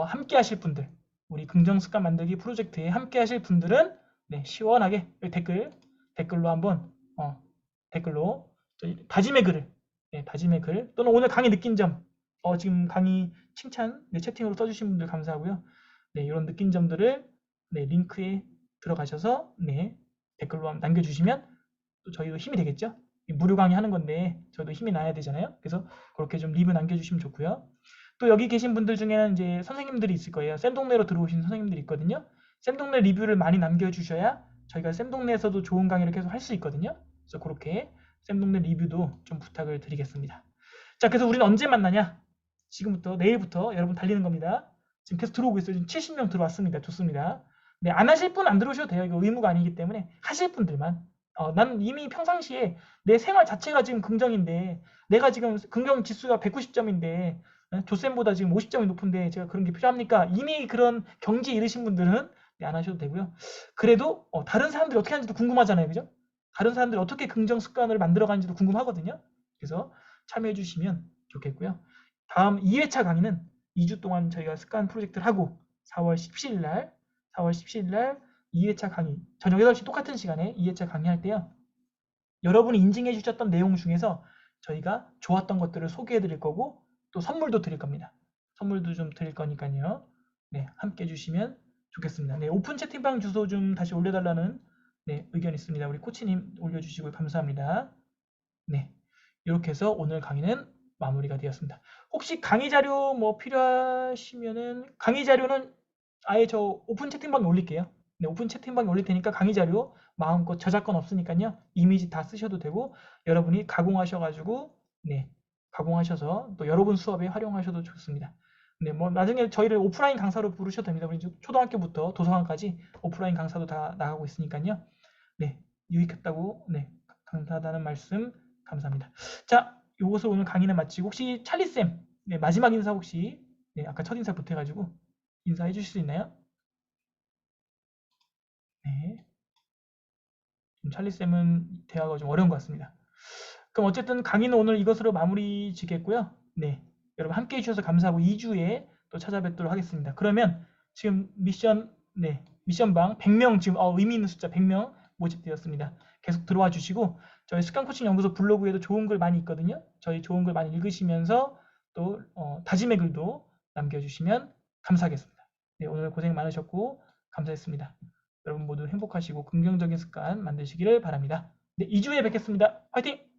함께 하실 분들, 우리 긍정 습관 만들기 프로젝트에 함께 하실 분들은 네, 시원하게 댓글로 한번 댓글로 다짐의 글을 네, 다짐의 글 또는 오늘 강의 느낀 점 지금 강의 칭찬 네, 채팅으로 써주신 분들 감사하고요. 네, 이런 느낀 점들을 네, 링크에 들어가셔서 네, 댓글로 한번 남겨주시면 또 저희도 힘이 되겠죠. 무료 강의 하는 건데 저도 힘이 나야 되잖아요. 그래서 그렇게 좀 리뷰 남겨주시면 좋고요. 또 여기 계신 분들 중에는 이제 선생님들이 있을 거예요. 쌤동네로 들어오신 선생님들이 있거든요. 쌤동네 리뷰를 많이 남겨주셔야 저희가 쌤동네에서도 좋은 강의를 계속 할 수 있거든요. 그래서 그렇게 쌤동네 리뷰도 좀 부탁을 드리겠습니다. 자, 그래서 우리는 언제 만나냐? 지금부터 내일부터 여러분 달리는 겁니다. 지금 계속 들어오고 있어요. 지금 70명 들어왔습니다. 좋습니다. 네, 안 하실 분 안 들어오셔도 돼요. 이거 의무가 아니기 때문에 하실 분들만. 난 이미 평상시에 내 생활 자체가 지금 긍정인데 내가 지금 긍정 지수가 190점인데 조쌤보다 지금 50점이 높은데 제가 그런 게 필요합니까? 이미 그런 경지에 이르신 분들은 네, 안 하셔도 되고요. 그래도 다른 사람들이 어떻게 하는지도 궁금하잖아요. 그죠? 다른 사람들이 어떻게 긍정 습관을 만들어가는지도 궁금하거든요. 그래서 참여해 주시면 좋겠고요. 다음 2회차 강의는 2주 동안 저희가 습관 프로젝트를 하고 4월 17일 날 2회차 강의 저녁 8시 똑같은 시간에 2회차 강의할 때요. 여러분이 인증해 주셨던 내용 중에서 저희가 좋았던 것들을 소개해 드릴 거고 또 선물도 드릴 겁니다. 선물도 좀 드릴 거니까요. 네, 함께 해 주시면 좋겠습니다. 네, 오픈 채팅방 주소 좀 다시 올려달라는 네, 의견 있습니다. 우리 코치님 올려주시고 감사합니다. 네, 이렇게 해서 오늘 강의는 마무리가 되었습니다. 혹시 강의 자료 뭐 필요하시면은 강의 자료는 아예 저 오픈 채팅방에 올릴게요. 네, 오픈 채팅방에 올릴 테니까 강의 자료 마음껏 저작권 없으니까요. 이미지 다 쓰셔도 되고 여러분이 가공하셔가지고 네, 가공하셔서 또 여러분 수업에 활용하셔도 좋습니다. 네, 뭐 나중에 저희를 오프라인 강사로 부르셔도 됩니다. 우리 초등학교부터 도서관까지 오프라인 강사도 다 나가고 있으니까요. 네, 유익했다고, 네, 감사하다는 말씀 감사합니다. 자, 요것을 오늘 강의는 마치고 혹시 찰리쌤, 네, 마지막 인사 혹시, 네, 아까 첫 인사 못해가지고 인사해 주실 수 있나요? 네, 지금 찰리쌤은 대화가 좀 어려운 것 같습니다. 그럼 어쨌든 강의는 오늘 이것으로 마무리 짓겠고요. 네, 여러분 함께 해주셔서 감사하고 2주에 또 찾아뵙도록 하겠습니다. 그러면 지금 미션, 네, 미션방 100명 지금 의미 있는 숫자 100명 모집되었습니다. 계속 들어와 주시고 저희 습관코칭 연구소 블로그에도 좋은 글 많이 있거든요. 저희 좋은 글 많이 읽으시면서 또 다짐의 글도 남겨주시면 감사하겠습니다. 네, 오늘 고생 많으셨고 감사했습니다. 여러분 모두 행복하시고 긍정적인 습관 만드시기를 바랍니다. 네, 2주에 뵙겠습니다. 화이팅!